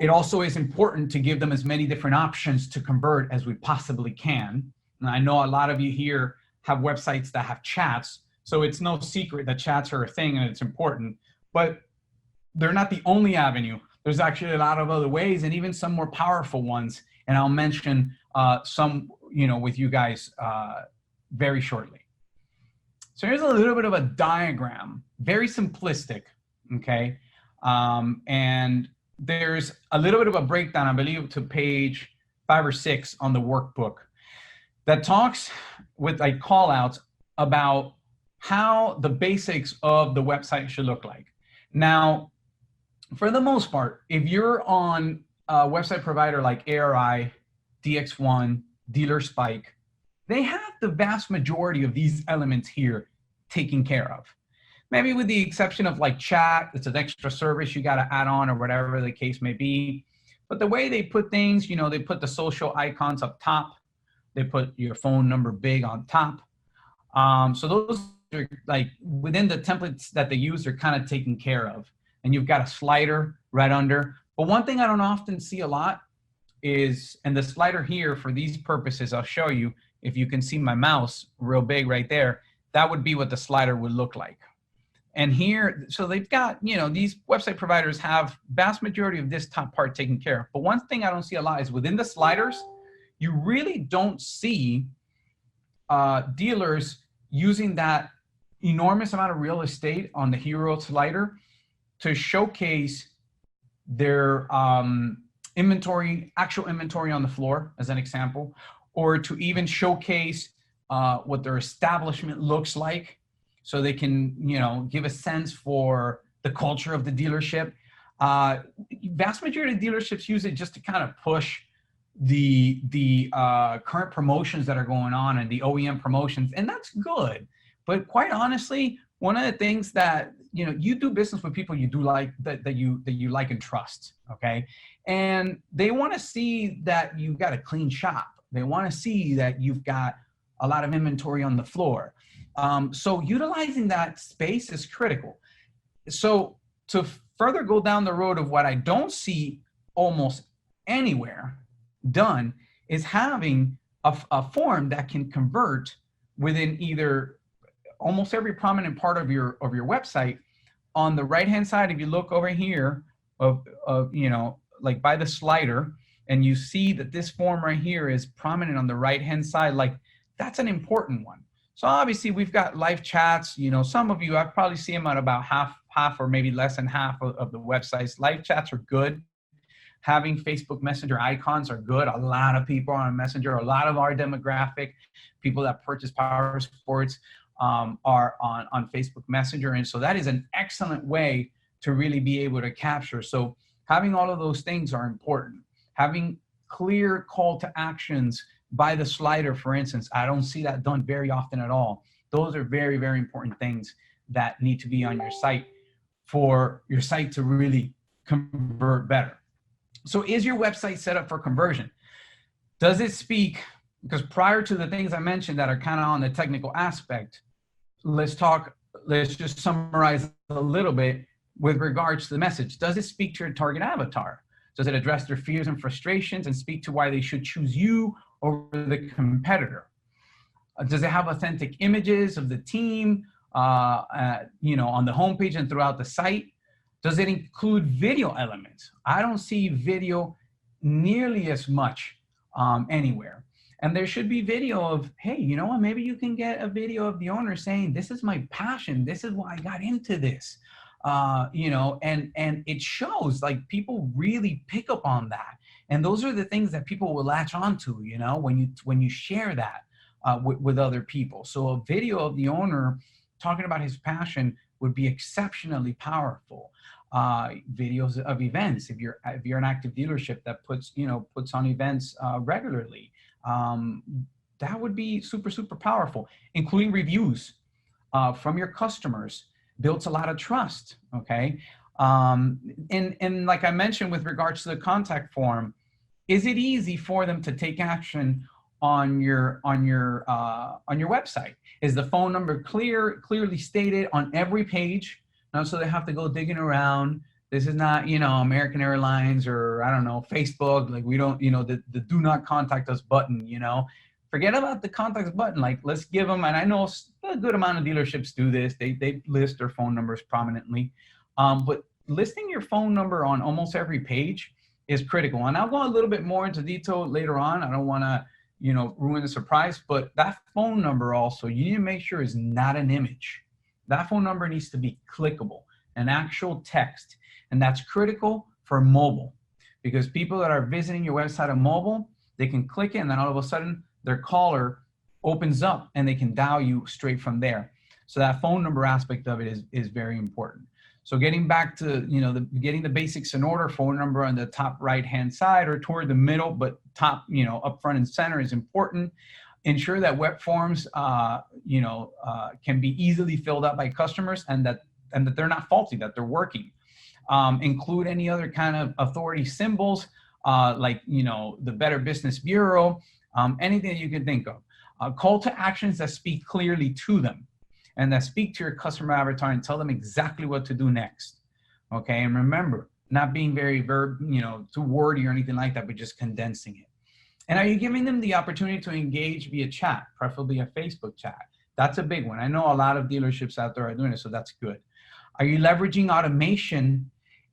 It also is important to give them as many different options to convert as we possibly can. And I know a lot of you here have websites that have chats, so it's no secret that chats are a thing and it's important, but they're not the only avenue. There's actually a lot of other ways and even some more powerful ones. And I'll mention some, with you guys very shortly. So here's a little bit of a diagram, very simplistic, okay? And there's a little bit of a breakdown, I believe, to page 5 or 6 on the workbook that talks with like call outs about how the basics of the website should look like. Now, for the most part, if you're on a website provider like ARI, DX1, Dealer Spike, they have the vast majority of these elements here taken care of. Maybe with the exception of like chat, it's an extra service you got to add on or whatever the case may be. But the way they put things, they put the social icons up top. They put your phone number big on top. So those are like within the templates that they use, they're kind of taken care of. And you've got a slider right under. But one thing I don't often see a lot is, and the slider here for these purposes, I'll show you, if you can see my mouse real big right there, that would be what the slider would look like. And here, so they've got, these website providers have vast majority of this top part taken care of. But one thing I don't see a lot is within the sliders, you really don't see dealers using that enormous amount of real estate on the hero slider to showcase their inventory, actual inventory on the floor, as an example, or to even showcase what their establishment looks like, so they can, give a sense for the culture of the dealership. Vast majority of dealerships use it just to kind of push the current promotions that are going on and the OEM promotions, and that's good. But quite honestly, one of the things that you do business with people you do like that you like and trust, okay? And they want to see that you've got a clean shop. They want to see that you've got a lot of inventory on the floor. So utilizing that space is critical. So to further go down the road of what I don't see almost anywhere done is having a form that can convert within either almost every prominent part of your website. On the right hand side, if you look over here of like by the slider, and you see that this form right here is prominent on the right hand side, like that's an important one. So obviously we've got live chats. Some of you, I've probably seen them at about half or maybe less than half of the websites. Live chats are good. Having Facebook Messenger icons are good. A lot of people are on Messenger. A lot of our demographic, people that purchase Powersports, are on Facebook Messenger. And so that is an excellent way to really be able to capture. So having all of those things are important. Having clear call to actions by the slider, for instance, I don't see that done very often at all. Those are very, very important things that need to be on your site for your site to really convert better. So is your website set up for conversion? Does it speak, because prior to the things I mentioned that are kind of on the technical aspect, let's just summarize a little bit with regards to the message. Does it speak to your target avatar? Does it address their fears and frustrations and speak to why they should choose you over the competitor? Does it have authentic images of the team, on the homepage and throughout the site? Does it include video elements? I don't see video nearly as much anywhere. And there should be video of, hey, you know what, maybe you can get a video of the owner saying, this is my passion, this is why I got into this. You know, and it shows, like, people really pick up on that. And those are the things that people will latch onto, you know, when you share that with other people. So a video of the owner talking about his passion would be exceptionally powerful. Videos of events, if you're an active dealership that puts on events regularly, that would be super, super powerful. Including reviews from your customers builds a lot of trust. Okay. And like I mentioned, with regards to the contact form, is it easy for them to take action on your website? Is the phone number clearly stated on every page? Not so they have to go digging around. This is not, you know, American Airlines or, I don't know, Facebook. Like, we don't, you know, the do not contact us button, you know. Forget about the contact button. Like, let's give them, and I know a good amount of dealerships do this. They list their phone numbers prominently. But listing your phone number on almost every page is critical. And I'll go a little bit more into detail later on. I don't want to, you know, ruin the surprise, but that phone number also, you need to make sure is not an image. That phone number needs to be clickable, an actual text. And that's critical for mobile, because people that are visiting your website on mobile, they can click it and then all of a sudden their caller opens up and they can dial you straight from there. So that phone number aspect of it is very important. So getting back to, you know, getting the basics in order, phone number on the top right-hand side or toward the middle, but top, you know, up front and center is important. Ensure that web forms, can be easily filled out by customers, and that they're not faulty, that they're working. Include any other kind of authority symbols, like, you know, the Better Business Bureau, anything that you can think of. Call to actions that speak clearly to them and that speak to your customer avatar and tell them exactly what to do next. Okay, and remember, not being very too wordy or anything like that, but just condensing it. And are you giving them the opportunity to engage via chat, preferably a Facebook chat? That's a big one. I know a lot of dealerships out there are doing it, so that's good. Are you leveraging automation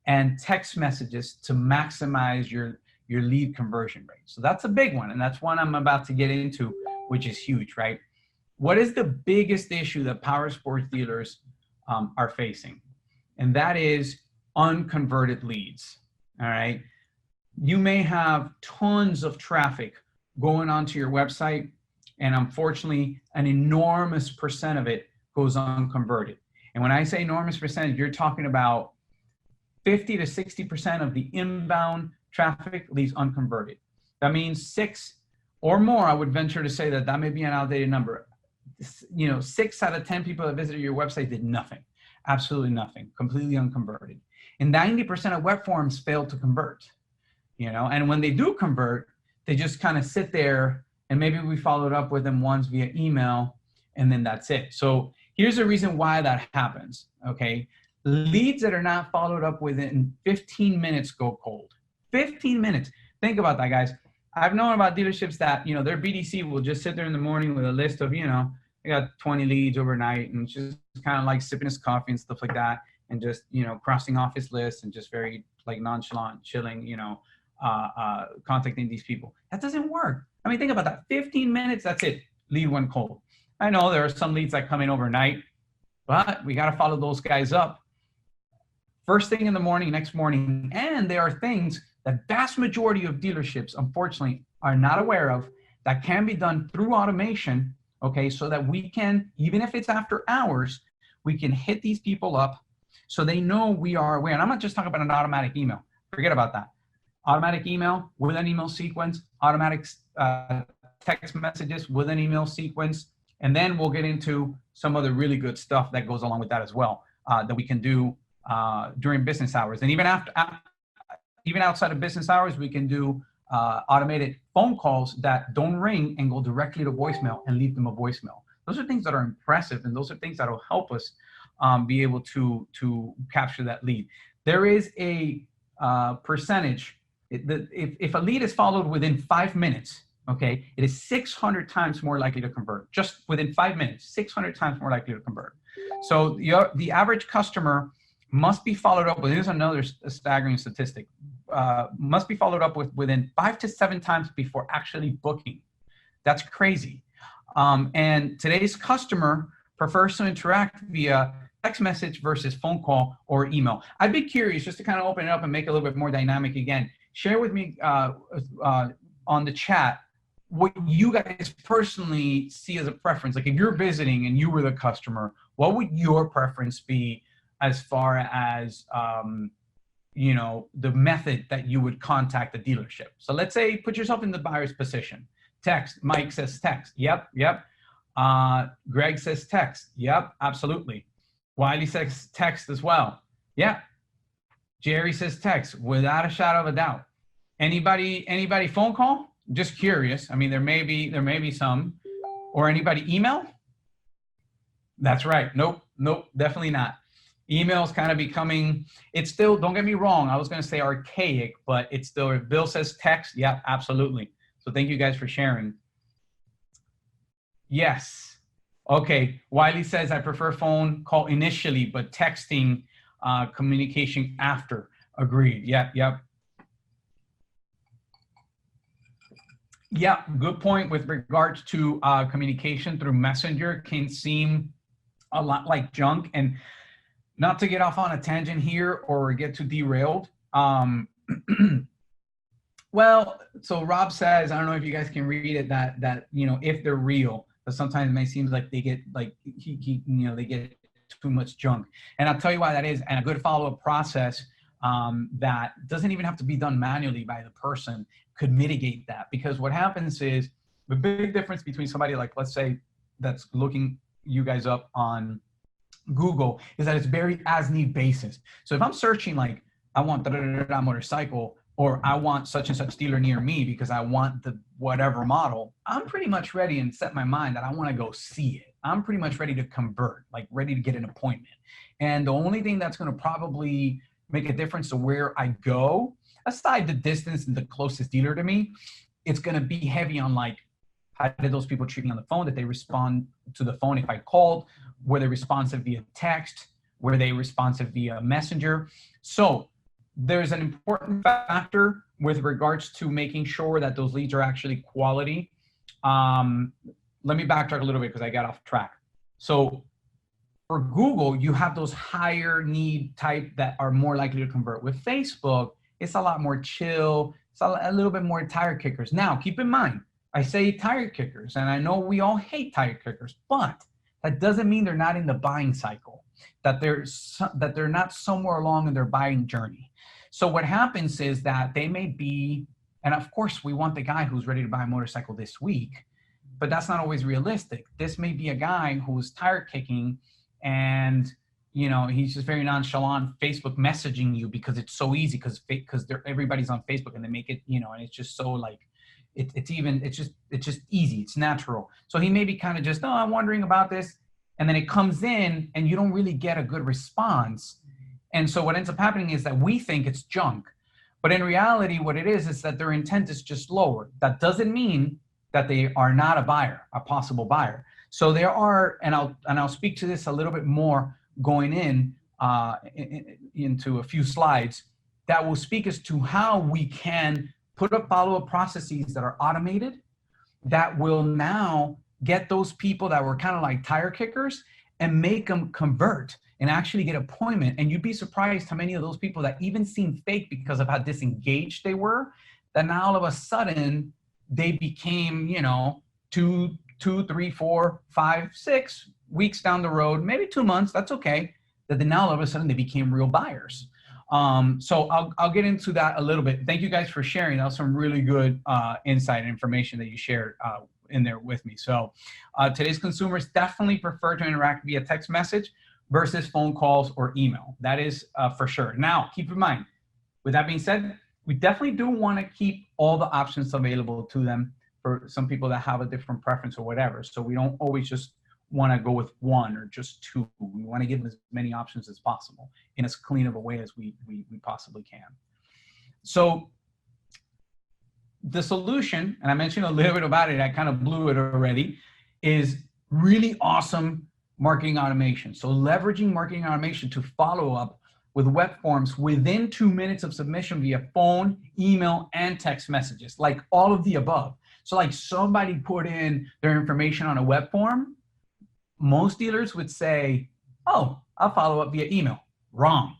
and text messages to maximize your lead conversion rate? So that's a big one, and that's one I'm about to get into, which is huge, right? What is the biggest issue that Powersports dealers are facing? And that is unconverted leads, all right? You may have tons of traffic going onto your website, and unfortunately, an enormous percent of it goes unconverted. And when I say enormous percentage, you're talking about 50 to 60% of the inbound traffic leaves unconverted. That means 6 or more, I would venture to say that may be an outdated number. 6 out of 10 people that visited your website did nothing, absolutely nothing, completely unconverted. And 90% of web forms fail to convert, and when they do convert, they just kind of sit there, and maybe we followed up with them once via email, and then that's it. So here's the reason why that happens, okay? Leads that are not followed up within 15 minutes go cold. 15 minutes. Think about that, guys. I've known about dealerships that, their BDC will just sit there in the morning with a list of, they got 20 leads overnight, and just kind of like sipping his coffee and stuff like that, and just, crossing off his list and just very like nonchalant, chilling, contacting these people. That doesn't work. I mean, think about that. 15 minutes, that's it. Lead went cold. I know there are some leads that come in overnight, but we got to follow those guys up first thing in the morning, next morning. And there are things that vast majority of dealerships, unfortunately, are not aware of that can be done through automation, okay, so that we can, even if it's after hours, we can hit these people up so they know we are aware. And I'm not just talking about an automatic email. Forget about that. Automatic email with an email sequence, automatic text messages with an email sequence, and then we'll get into some other really good stuff that goes along with that as well, that we can do during business hours. And even even outside of business hours, we can do automated phone calls that don't ring and go directly to voicemail and leave them a voicemail. Those are things that are impressive, and those are things that will help us be able to capture that lead. There is a percentage. If a lead is followed within 5 minutes, okay, it is 600 times more likely to convert. Just within 5 minutes, 600 times more likely to convert. So the average customer must be followed up with, here's another staggering statistic, must be followed up with within 5 to 7 times before actually booking. That's crazy. And today's customer prefers to interact via text message versus phone call or email. I'd be curious, just to kind of open it up and make it a little bit more dynamic again. Share with me on the chat what you guys personally see as a preference. Like if you're visiting and you were the customer, what would your preference be as far as you know, the method that you would contact the dealership? So let's say, put yourself in the buyer's position. Text. Mike says text. Yep. Greg says text. Yep, absolutely. Wiley says text as well. Yeah. Jerry says text without a shadow of a doubt. Anybody phone call? Just curious. I mean, there may be some. Or anybody email? That's right. Nope, definitely not. Email's kind of becoming, it's still, don't get me wrong, I was going to say archaic, but it's still, if Bill says text, yeah, absolutely. So thank you guys for sharing. Yes. Okay. Wiley says, I prefer phone call initially, but texting communication after. Agreed. Yep. Yeah, good point with regards to communication through Messenger can seem a lot like junk. And not to get off on a tangent here or get too derailed. Well, so Rob says, I don't know if you guys can read it, that you know, if they're real, but sometimes it may seem like they get like you know, they get too much junk. And I'll tell you why that is. And a good follow-up process that doesn't even have to be done manually by the person could mitigate that. Because what happens is the big difference between somebody like, let's say, that's looking you guys up on Google is that it's very as need basis. So if I'm searching like, I want da-da-da-da motorcycle, or I want such and such dealer near me because I want the whatever model, I'm pretty much ready and set my mind that I want to go see it. I'm pretty much ready to convert, like ready to get an appointment. And the only thing that's going to probably make a difference to where I go, aside the distance and the closest dealer to me, it's going to be heavy on like, how did those people treat me on the phone? Did they respond to the phone if I called? Were they responsive via text? Were they responsive via messenger? So there's an important factor with regards to making sure that those leads are actually quality. Let me backtrack a little bit because I got off track. So for Google, you have those higher need type that are more likely to convert. With Facebook, it's a lot more chill. It's a little bit more tire kickers. Now, keep in mind, I say tire kickers, and I know we all hate tire kickers, but that doesn't mean they're not in the buying cycle, that they're not somewhere along in their buying journey. So what happens is that they may be, and of course we want the guy who's ready to buy a motorcycle this week, but that's not always realistic. This may be a guy who's tire kicking and, you know, he's just very nonchalant Facebook messaging you because it's so easy, because everybody's on Facebook and they make it, you know, and it's just so like, it's just easy. It's natural. So he may be kind of just, oh, I'm wondering about this. And then it comes in and you don't really get a good response. And so what ends up happening is that we think it's junk, but in reality, what it is that their intent is just lower. That doesn't mean that they are not a buyer, a possible buyer. So there are, and I'll speak to this a little bit more going into a few slides that will speak as to how we can put up follow-up processes that are automated that will now get those people that were kind of like tire kickers and make them convert and actually get an appointment. And you'd be surprised how many of those people that even seem fake because of how disengaged they were, that now all of a sudden they became, you know, 2, 3, 4, 5, 6 weeks down the road, maybe 2 months, that's okay, that then now all of a sudden they became real buyers. So I'll get into that a little bit. Thank you guys for sharing. That was some really good insight and information that you shared in there with me. So today's consumers definitely prefer to interact via text message versus phone calls or email. That is for sure. Now, keep in mind, with that being said, we definitely do want to keep all the options available to them for some people that have a different preference or whatever. So we don't always just want to go with one or just two. We want to give them as many options as possible in as clean of a way as we possibly can. So the solution, and I mentioned a little bit about it, I kind of blew it already, is really awesome marketing automation. So leveraging marketing automation to follow up with web forms within 2 minutes of submission via phone, email, and text messages, like all of the above. So like somebody put in their information on a web form, most dealers would say, oh, I'll follow up via email. Wrong.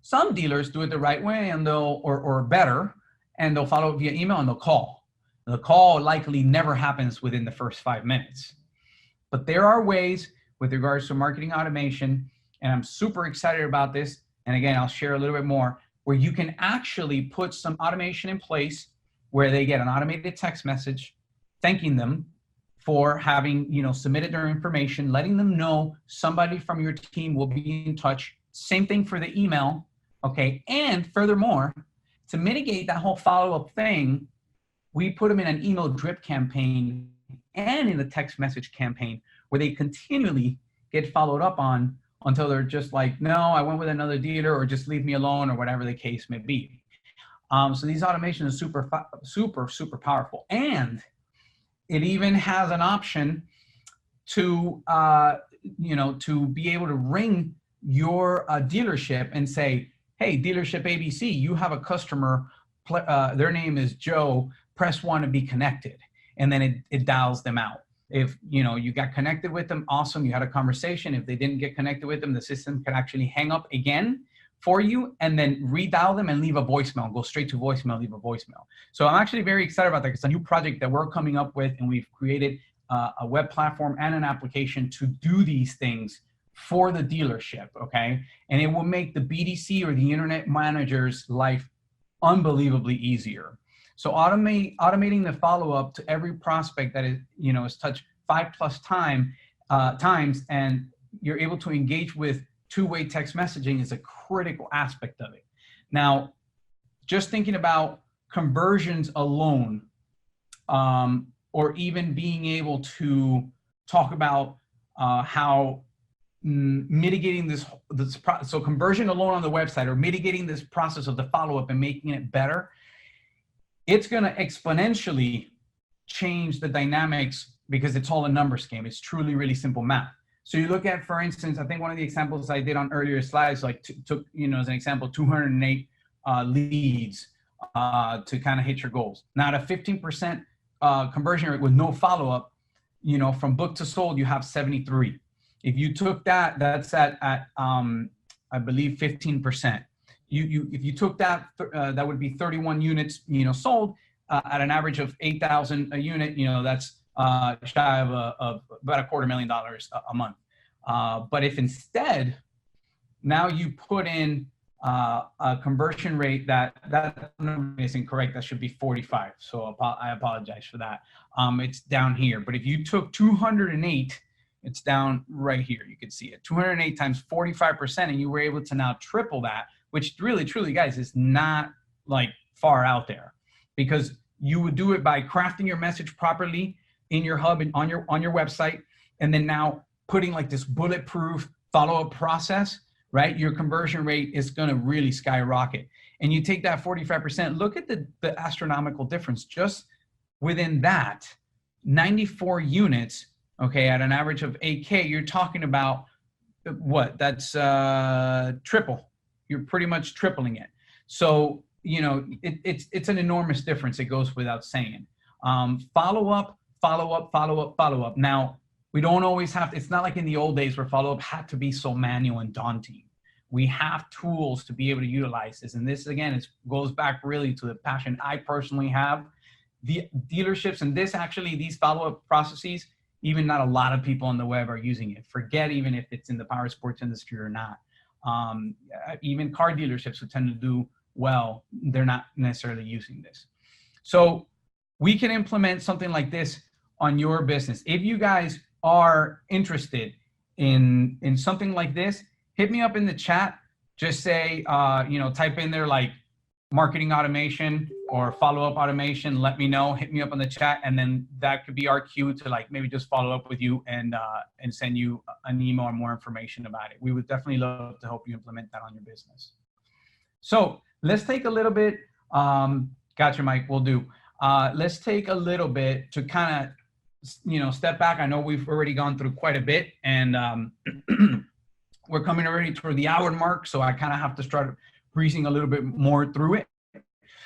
Some dealers do it the right way and they'll, or better, and they'll follow up via email and they'll call. The call likely never happens within the first 5 minutes. But there are ways with regards to marketing automation, and I'm super excited about this. And again, I'll share a little bit more, where you can actually put some automation in place where they get an automated text message thanking them for having, submitted their information, letting them know somebody from your team will be in touch. Same thing for the email, okay? And furthermore, to mitigate that whole follow-up thing, we put them in an email drip campaign and in the text message campaign where they continually get followed up on until they're just like, no, I went with another dealer, or just leave me alone, or whatever the case may be. So these automations are super powerful. And it even has an option to, to be able to ring your dealership and say, hey, dealership ABC, you have a customer, their name is Joe, press 1 to be connected. And then it dials them out. If you got connected with them, awesome, you had a conversation. If they didn't get connected with them, the system can actually hang up again for you and then redial them and leave a voicemail, go straight to voicemail, leave a voicemail. So I'm actually very excited about that. It's a new project that we're coming up with, and we've created a web platform and an application to do these things for the dealership, okay? And it will make the BDC or the internet manager's life unbelievably easier. So automating the follow-up to every prospect that is touched 5+ times, and you're able to engage with two-way text messaging is a critical aspect of it. Now, just thinking about conversions alone, or even being able to talk about how mitigating this so conversion alone on the website, or mitigating this process of the follow-up and making it better, it's going to exponentially change the dynamics, because it's all a numbers game. It's truly really simple math. So you look at, for instance, I think one of the examples I did on earlier slides, like took, as an example, 208 leads to kind of hit your goals. Now, at a 15% conversion rate with no follow-up, from book to sold, you have 73. If you took that, that's at I believe 15%. If you took that, that would be 31 units, sold at an average of 8,000 a unit. That's shy of about $250,000 a month. But if instead now you put in a conversion rate that number is incorrect, that should be 45. So I apologize for that. It's down here. But if you took 208, it's down right here. You can see it. 208 times 45%, and you were able to now triple that, which really, truly, guys, is not like far out there, because you would do it by crafting your message properly in your hub and on your website, and then now putting like this bulletproof follow-up process, right? Your conversion rate is going to really skyrocket. And you take that 45%, look at the astronomical difference just within that 94 units, okay, at an average of 8K, you're talking about what? That's triple. You're pretty much tripling it. So, it's an enormous difference. It goes without saying. Follow up. Now, we don't always have to, it's not like in the old days where follow-up had to be so manual and daunting. We have tools to be able to utilize this. And this, again, goes back really to the passion I personally have. The dealerships, and these follow-up processes, even not a lot of people on the web are using it. Forget even if it's in the power sports industry or not. Even car dealerships who tend to do well, they're not necessarily using this. So we can implement something like this on your business. If you guys are interested in something like this, hit me up in the chat. Just say, type in there like marketing automation or follow-up automation. Let me know, hit me up on the chat. And then that could be our cue to like maybe just follow up with you and send you an email or more information about it. We would definitely love to help you implement that on your business. So let's take a little bit, gotcha, Mike, we'll do. Let's take a little bit to kind of, step back. I know we've already gone through quite a bit, and we're coming already toward the hour mark, so I kind of have to start breezing a little bit more through it.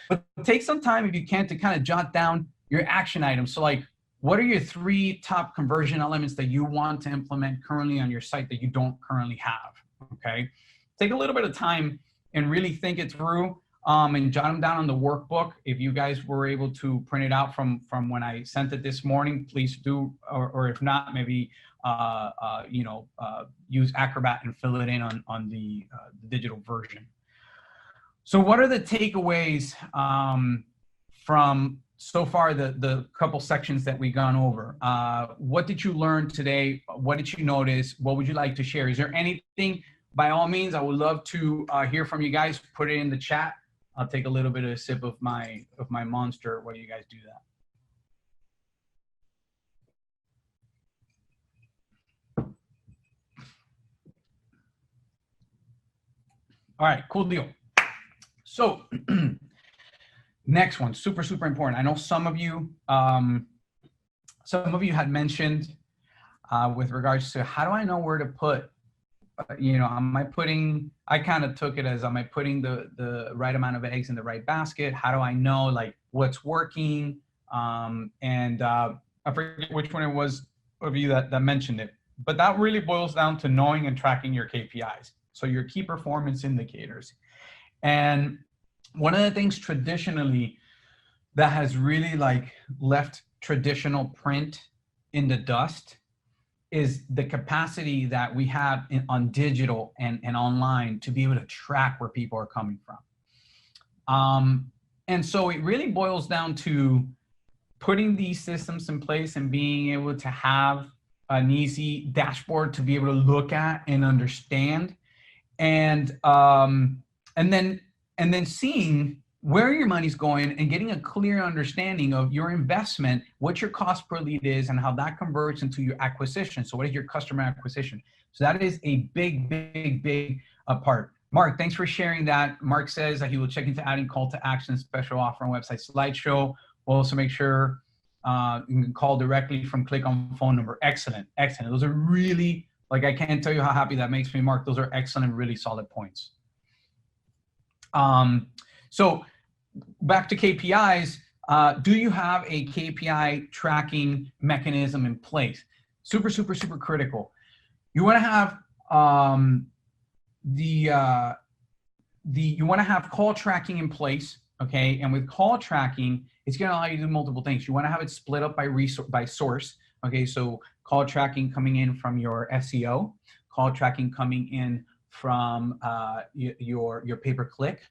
But take some time, if you can, to kind of jot down your action items. So like, what are your 3 top conversion elements that you want to implement currently on your site that you don't currently have? Okay. Take a little bit of time and really think it through, and jot them down on the workbook. If you guys were able to print it out from when I sent it this morning, please do, or if not, maybe use Acrobat and fill it in on the digital version. So what are the takeaways from so far the couple sections that we've gone over? What did you learn today? What did you notice? What would you like to share? Is there anything? By all means, I would love to hear from you guys. Put it in the chat. I'll take a little bit of a sip of my Monster while you guys do that. All right, cool deal. So next one, super important. I know some of you had mentioned with regards to how do I know where to put, I kind of took it as, am I putting the right amount of eggs in the right basket? How do I know like what's working? And I forget which one it was of you that mentioned it, but that really boils down to knowing and tracking your KPIs. So your key performance indicators. And one of the things traditionally that has really like left traditional print in the dust is the capacity that we have on digital and online to be able to track where people are coming from. And so it really boils down to putting these systems in place and being able to have an easy dashboard to be able to look at and understand, and then seeing where your money's going and getting a clear understanding of your investment, what your cost per lead is, and how that converts into your acquisition. So what is your customer acquisition? So that is a big part. Mark, thanks for sharing that. Mark says that he will check into adding call to action, special offer on website slideshow. We'll also make sure you can call directly from click on phone number. Excellent. Those are really, like, I can't tell you how happy that makes me, Mark. Those are excellent, really solid points. So back to KPIs, do you have a KPI tracking mechanism in place? Super critical. You want to have you want to have call tracking in place, okay? And with call tracking, it's going to allow you to do multiple things. You want to have it split up by source, okay? So call tracking coming in from your SEO, call tracking coming in from your pay-per-click,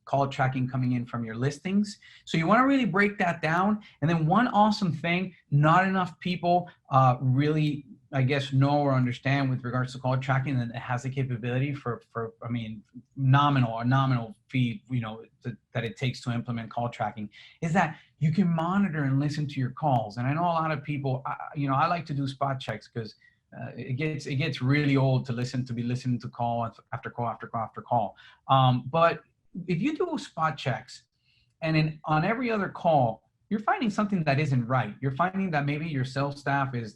call tracking coming in from your listings. So you want to really break that down. And then one awesome thing, not enough people really, I guess, know or understand with regards to call tracking, and it has the capability for I mean, nominal fee, that it takes to implement call tracking, is that you can monitor and listen to your calls. And I know a lot of people, I like to do spot checks because it gets really old to be listening to call after call. But if you do spot checks and on every other call, you're finding something that isn't right. You're finding that maybe your sales staff is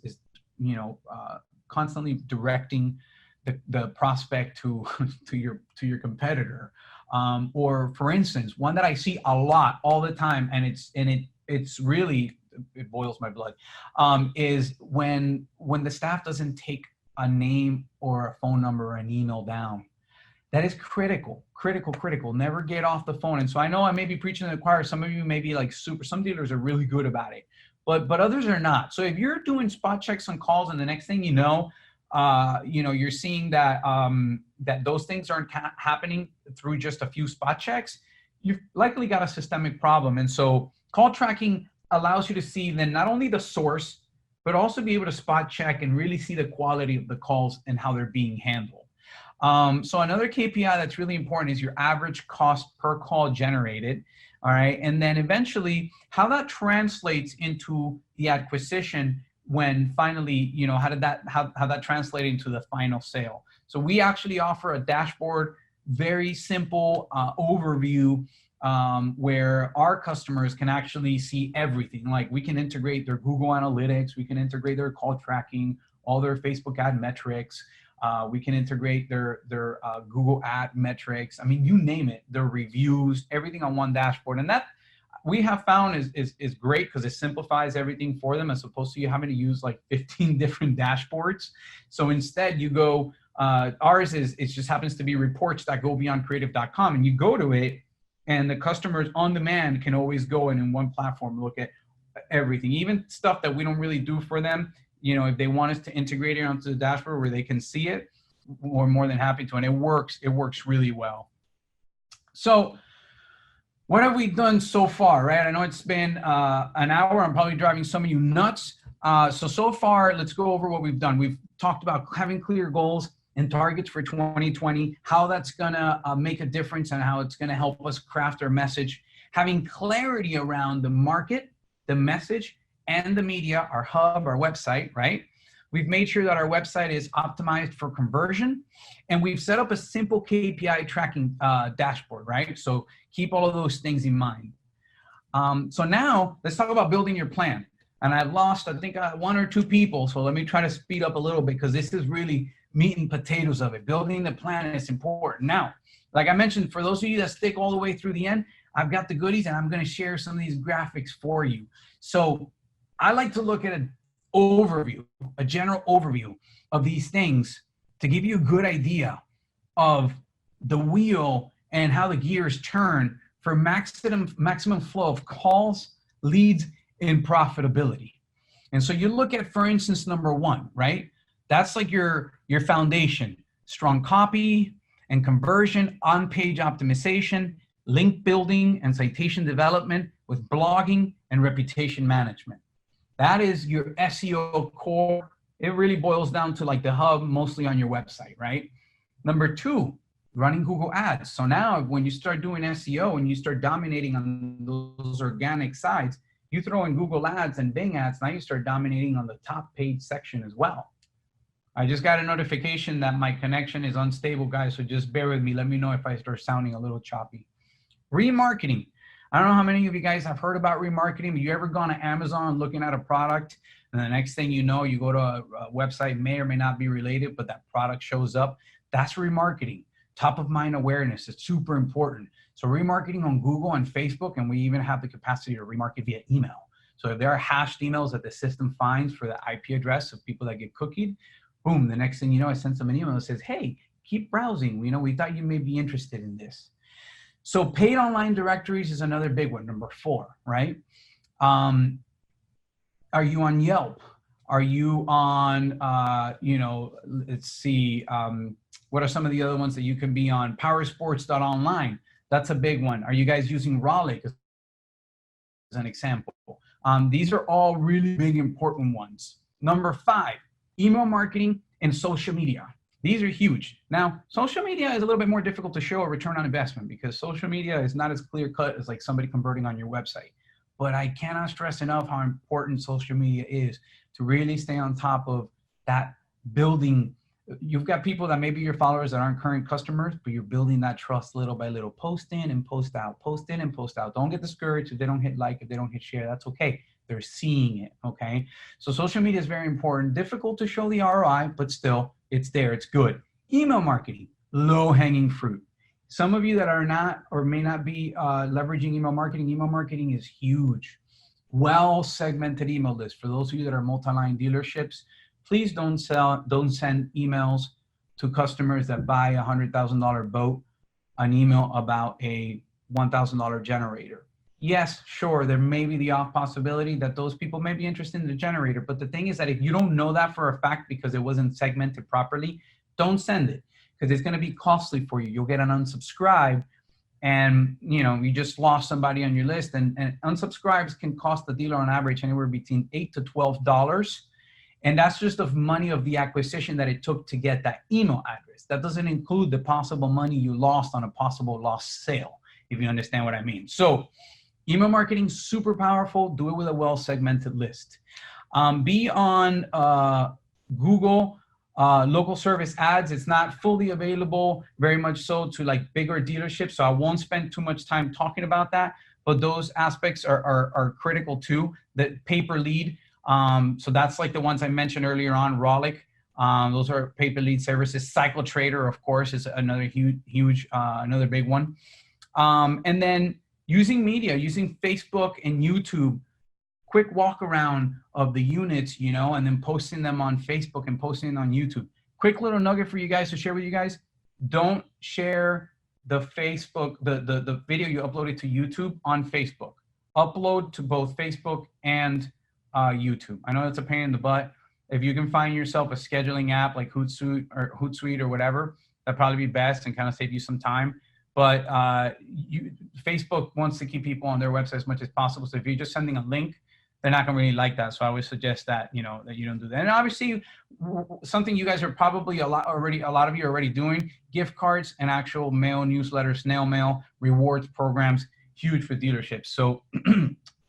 constantly directing the prospect to your competitor. Or for instance, one that I see a lot all the time, and it's really, it boils my blood, is when the staff doesn't take a name or a phone number or an email down. That is critical. Never get off the phone. And so I know I may be preaching to the choir. Some of you may be like some dealers are really good about it, but others are not. So if you're doing spot checks on calls and the next thing you're seeing that that those things aren't happening through just a few spot checks, you've likely got a systemic problem. And so call tracking allows you to see then not only the source, but also be able to spot check and really see the quality of the calls and how they're being handled. So another KPI that's really important is your average cost per call generated. All right. And then eventually how that translates into the acquisition when finally, how that translated into the final sale. So we actually offer a dashboard, very simple overview where our customers can actually see everything. Like we can integrate their Google Analytics, we can integrate their call tracking, all their Facebook ad metrics. We can integrate their Google ad metrics. I mean, you name it, their reviews, everything on one dashboard. And that, we have found is great because it simplifies everything for them as opposed to you having to use like 15 different dashboards. So instead you go, ours is, it just happens to be reports that go beyond creative.com, and you go to it and the customers on demand can always go in one platform, look at everything, even stuff that we don't really do for them. You know, if they want us to integrate it onto the dashboard where they can see it, we're more than happy to, and it works really well. So what have we done so far, right? I know it's been an hour. I'm probably driving some of you nuts. So far, let's go over what we've done. We've talked about having clear goals and targets for 2020, how that's gonna make a difference and how it's gonna help us craft our message, having clarity around the market, the message, and the media, our hub, our website, right? We've made sure that our website is optimized for conversion, and we've set up a simple KPI tracking dashboard, right? So keep all of those things in mind. So now let's talk about building your plan. And I've lost, I think, 1 or 2 people. So let me try to speed up a little bit because this is really meat and potatoes of it. Building the plan is important. Now, like I mentioned, for those of you that stick all the way through the end, I've got the goodies and I'm going to share some of these graphics for you. So I like to look at an overview, a general overview of these things to give you a good idea of the wheel and how the gears turn for maximum flow of calls, leads, and profitability. And so you look at, for instance, number 1, right? That's like your foundation: strong copy and conversion, on-page optimization, link building and citation development with blogging and reputation management. That is your SEO core. It really boils down to like the hub, mostly on your website, right? Number 2, running Google ads. So now when you start doing SEO and you start dominating on those organic sites, you throw in Google ads and Bing ads, now you start dominating on the top page section as well. I just got a notification that my connection is unstable, guys, so just bear with me. Let me know if I start sounding a little choppy. Remarketing. I don't know how many of you guys have heard about remarketing. Have you ever gone to Amazon looking at a product, and the next thing you know, you go to a website, may or may not be related, but that product shows up? That's remarketing. Top of mind awareness is super important. So remarketing on Google and Facebook, and we even have the capacity to remarket via email. So if there are hashed emails that the system finds for the IP address of people that get cookied, boom, the next thing you know, I send them an email that says, hey, keep browsing. You know, we thought you may be interested in this. So paid online directories is another big one, number 4, right? Are you on Yelp? Are you on, let's see, what are some of the other ones that you can be on? Powersports.online. That's a big one. Are you guys using Rollick as an example? These are all really big, important ones. Number 5, email marketing and social media. These are huge. Now, social media is a little bit more difficult to show a return on investment because social media is not as clear cut as like somebody converting on your website. But I cannot stress enough how important social media is to really stay on top of that building. You've got people that may be your followers that aren't current customers, but you're building that trust little by little. Post in and post out, post in and post out. Don't get discouraged if they don't hit like, if they don't hit share, that's okay. They're seeing it, okay? So social media is very important. Difficult to show the ROI, but still, it's there, it's good. Email marketing, low-hanging fruit. Some of you that are not or may not be leveraging email marketing is huge. Well-segmented email list. For those of you that are multi-line dealerships, please don't send emails to customers that buy a $100,000 boat an email about a $1,000 generator. Yes, sure, there may be the off possibility that those people may be interested in the generator, but the thing is that if you don't know that for a fact because it wasn't segmented properly, don't send it because it's going to be costly for you. You'll get an unsubscribe, and you just lost somebody on your list, and unsubscribes can cost the dealer on average anywhere between $8 to $12. And that's just the money of the acquisition that it took to get that email address. That doesn't include the possible money you lost on a possible lost sale, if you understand what I mean. So email marketing, super powerful. Do it with a well-segmented list. Be on Google local service ads. It's not fully available, very much so, to like bigger dealerships. So I won't spend too much time talking about that. But those aspects are critical too. The pay-per lead. So that's like the ones I mentioned earlier on, Rollick. Those are pay-per lead services. Cycle Trader, of course, is another huge, another big one. And then using media, using Facebook and YouTube, quick walk around of the units, you know, and then posting them on Facebook and posting on YouTube. Quick little nugget for you guys to share with you guys. Don't share the Facebook, the video you uploaded to YouTube on Facebook. Upload to both Facebook and YouTube. I know that's a pain in the butt. If you can find yourself a scheduling app like Hootsuite or whatever, that'd probably be best and kind of save you some time. But Facebook wants to keep people on their website as much as possible. So if you're just sending a link, they're not going to really like that. So I would suggest that, you know, that you don't do that. And obviously something you guys are probably a lot of you are already doing, gift cards and actual mail newsletters, snail mail, rewards programs, huge for dealerships. So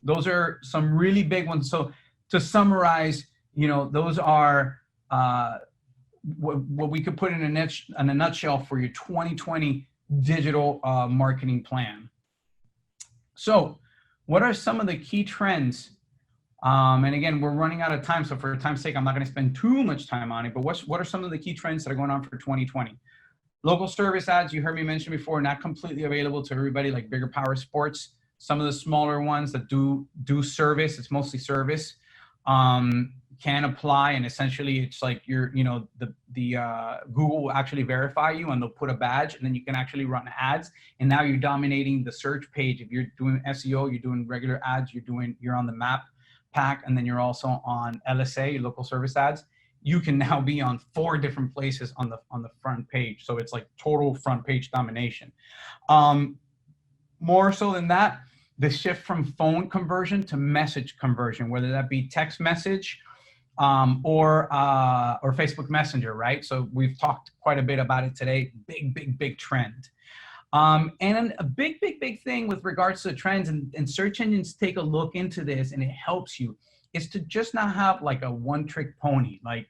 those are some really big ones. So to summarize, you know, those are what we could put in a nutshell for your 2020 digital marketing plan. So what are some of the key trends? And again, we're running out of time, so for time's sake, I'm not going to spend too much time on it, but what are some of the key trends that are going on for 2020? Local service ads, you heard me mention before, not completely available to everybody, like bigger Powersports. Some of the smaller ones that do service, it's mostly service, can apply, and essentially it's like you're, you know, the Google will actually verify you and they'll put a badge, and then you can actually run ads, and now you're dominating the search page. If you're doing SEO, you're doing regular ads, you're on the map pack, and then you're also on LSA, local service ads. You can now be on 4 different places on the front page. So it's like total front page domination. More so than that, the shift from phone conversion to message conversion, whether that be text message or Facebook Messenger, right? So we've talked quite a bit about it today. Big trend. And a big thing with regards to the trends, and search engines take a look into this, and it helps you, is to just not have like a one-trick pony. Like,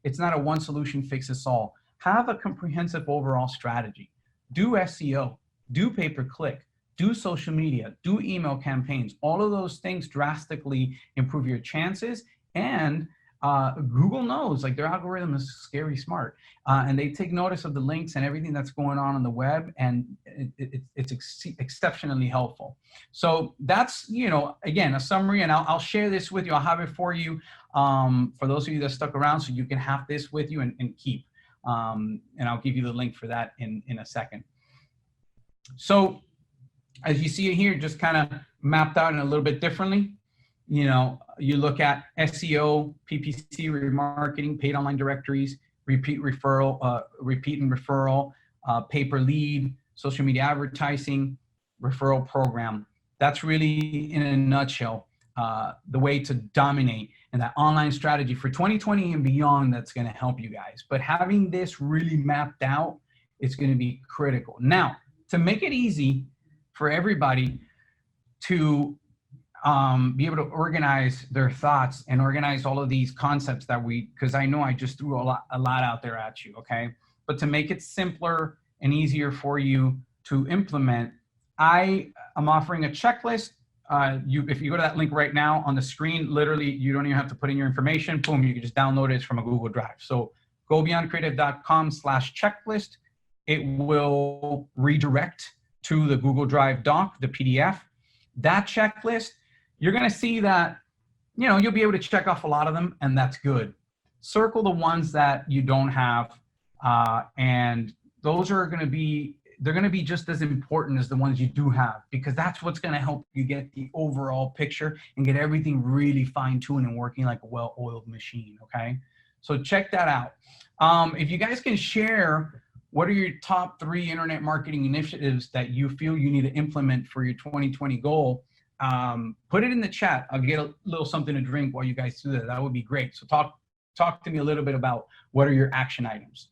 it's not a one solution fixes all. Have a comprehensive overall strategy. Do SEO, do pay-per-click, do social media, do email campaigns. All of those things drastically improve your chances. And Google knows, like, their algorithm is scary smart, and they take notice of the links and everything that's going on the web, and it's exceptionally helpful. So that's, you know, again, a summary, and I'll share this with you. I'll have it for you, for those of you that stuck around, so you can have this with you and keep, and I'll give you the link for that in a second. So as you see it here, just kind of mapped out in a little bit differently. You know, you look at SEO, PPC, remarketing, paid online directories, repeat and referral, pay per lead, social media advertising, referral program. That's really, in a nutshell, the way to dominate, and that online strategy for 2020 and beyond that's going to help you guys. But having this really mapped out, it's going to be critical. Now, to make it easy for everybody to be able to organize their thoughts and organize all of these concepts that because I know I just threw a lot out there at you, okay? But to make it simpler and easier for you to implement, I am offering a checklist. If you go to that link right now on the screen, literally, you don't even have to put in your information. Boom, you can just download it from a Google Drive. So gobeyondcreative.com/checklist. It will redirect to the Google Drive doc, the PDF. That checklist, you're going to see that, you know, you'll be able to check off a lot of them, and that's good. Circle the ones that you don't have, and those are going to be, they're going to be just as important as the ones you do have, because that's what's going to help you get the overall picture and get everything really fine-tuned and working like a well-oiled machine, okay? So check that out. If you guys can share, what are your top 3 internet marketing initiatives that you feel you need to implement for your 2020 goal? Put it in the chat. I'll get a little something to drink while you guys do that. That would be great. So talk to me a little bit about what are your action items.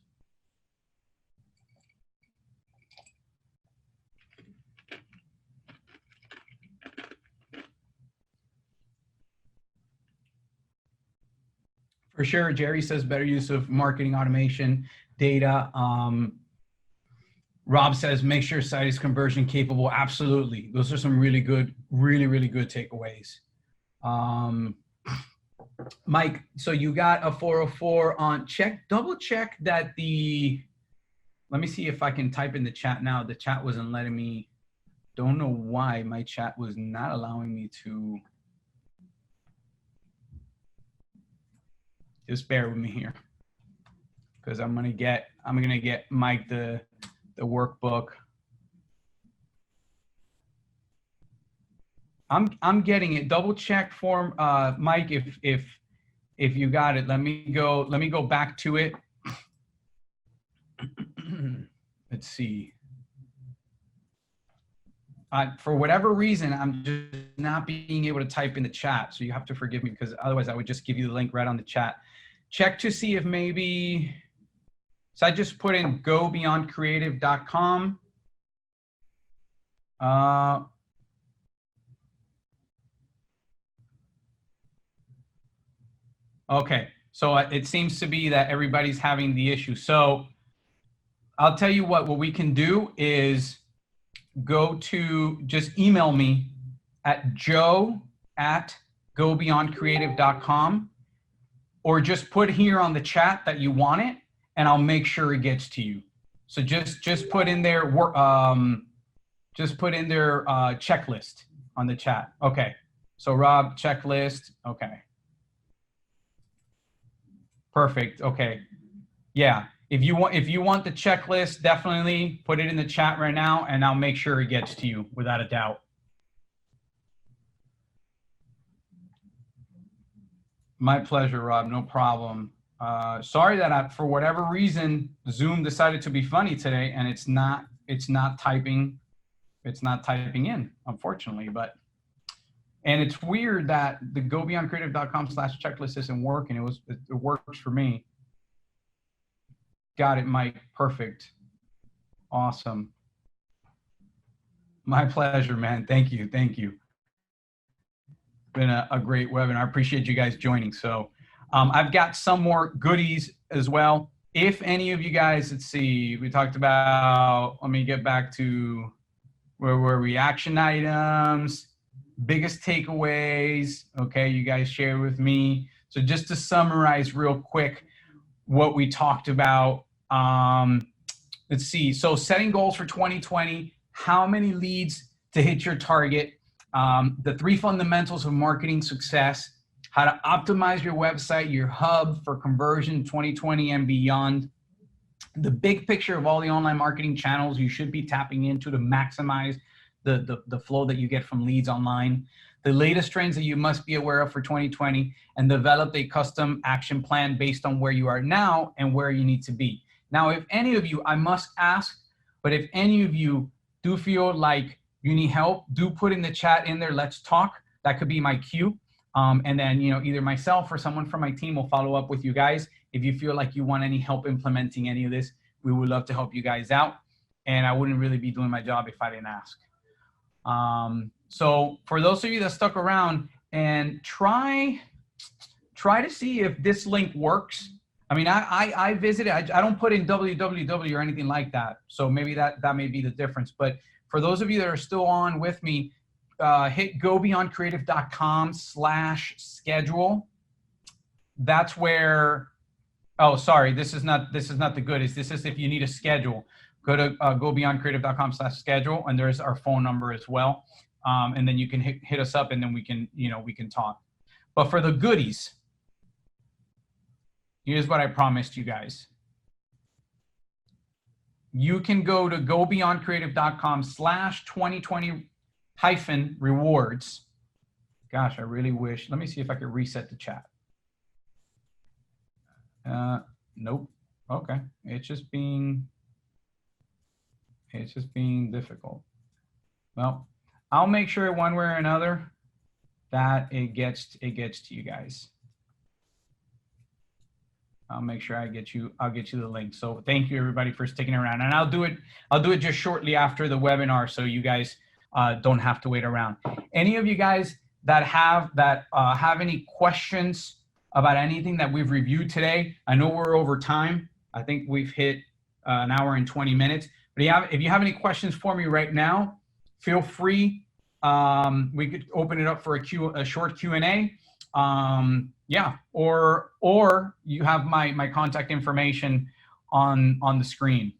For sure, Jerry says better use of marketing automation, data. Rob says make sure site is conversion capable. Absolutely. Those are some really good takeaways. Mike, so you got a 404 on double check that let me see if I can type in the chat now. The chat wasn't letting me don't know why my chat was not allowing me to. Just bear with me here, because I'm gonna get Mike the workbook. I'm getting it. Double check form, Mike, if you got it. Let me go back to it. Let's see. For whatever reason, I'm just not being able to type in the chat, so you have to forgive me, because otherwise I would just give you the link right on the chat. Check to see if maybe. So I just put in gobeyondcreative.com. Okay, so it seems to be that everybody's having the issue. So I'll tell you what we can do is just email me at joe@gobeyondcreative.com, or just put here on the chat that you want it, and I'll make sure it gets to you. So just put in their checklist on the chat. Okay, so Rob, checklist. Okay. Perfect. Okay. Yeah. If you want the checklist, definitely put it in the chat right now, and I'll make sure it gets to you without a doubt. My pleasure, Rob. No problem. Sorry that for whatever reason, Zoom decided to be funny today, and it's not typing in, unfortunately. And it's weird that the gobeyondcreative.com/checklist isn't working. It works for me. Got it, Mike. Perfect. Awesome. My pleasure, man. Thank you. Thank you. Been a great webinar. I appreciate you guys joining. So I've got some more goodies as well. If any of you guys, let's see, we talked about, let me get back to where were we? Action items, biggest takeaways. Okay, you guys share with me. So just to summarize real quick what we talked about. Let's see. So setting goals for 2020, how many leads to hit your target, the 3 fundamentals of marketing success, how to optimize your website, your hub for conversion 2020 and beyond, the big picture of all the online marketing channels you should be tapping into to maximize the flow that you get from leads online, the latest trends that you must be aware of for 2020, and develop a custom action plan based on where you are now and where you need to be. Now, if any of you, I must ask, but if any of you do feel like you need help, do put in the chat in there, let's talk. That could be my cue. And then, either myself or someone from my team will follow up with you guys. If you feel like you want any help implementing any of this, we would love to help you guys out. And I wouldn't really be doing my job if I didn't ask. So for those of you that stuck around, and try to see if this link works. I mean, I visited, I don't put in www or anything like that. So maybe that may be the difference. But for those of you that are still on with me, hit gobeyondcreative.com/schedule. That's where, oh, sorry, this is not the goodies. This is if you need a schedule. Go to gobeyondcreative.com/schedule, and there's our phone number as well. And then you can hit us up, and then we can talk. But for the goodies, here's what I promised you guys. You can go to gobeyondcreative.com/2020-rewards. Gosh, I really wish. Let me see if I could reset the chat. Nope. Okay. It's just being difficult. Well, I'll make sure one way or another that it gets to you guys. I'll make sure I'll get you the link. So thank you everybody for sticking around, and I'll do it just shortly after the webinar, so you guys don't have to wait around. Any of you guys that have any questions about anything that we've reviewed today? I know we're over time. I think we've hit an hour and 20 minutes. But if you have any questions for me right now, feel free. We could open it up for a short Q&A. Yeah, or you have my contact information on the screen.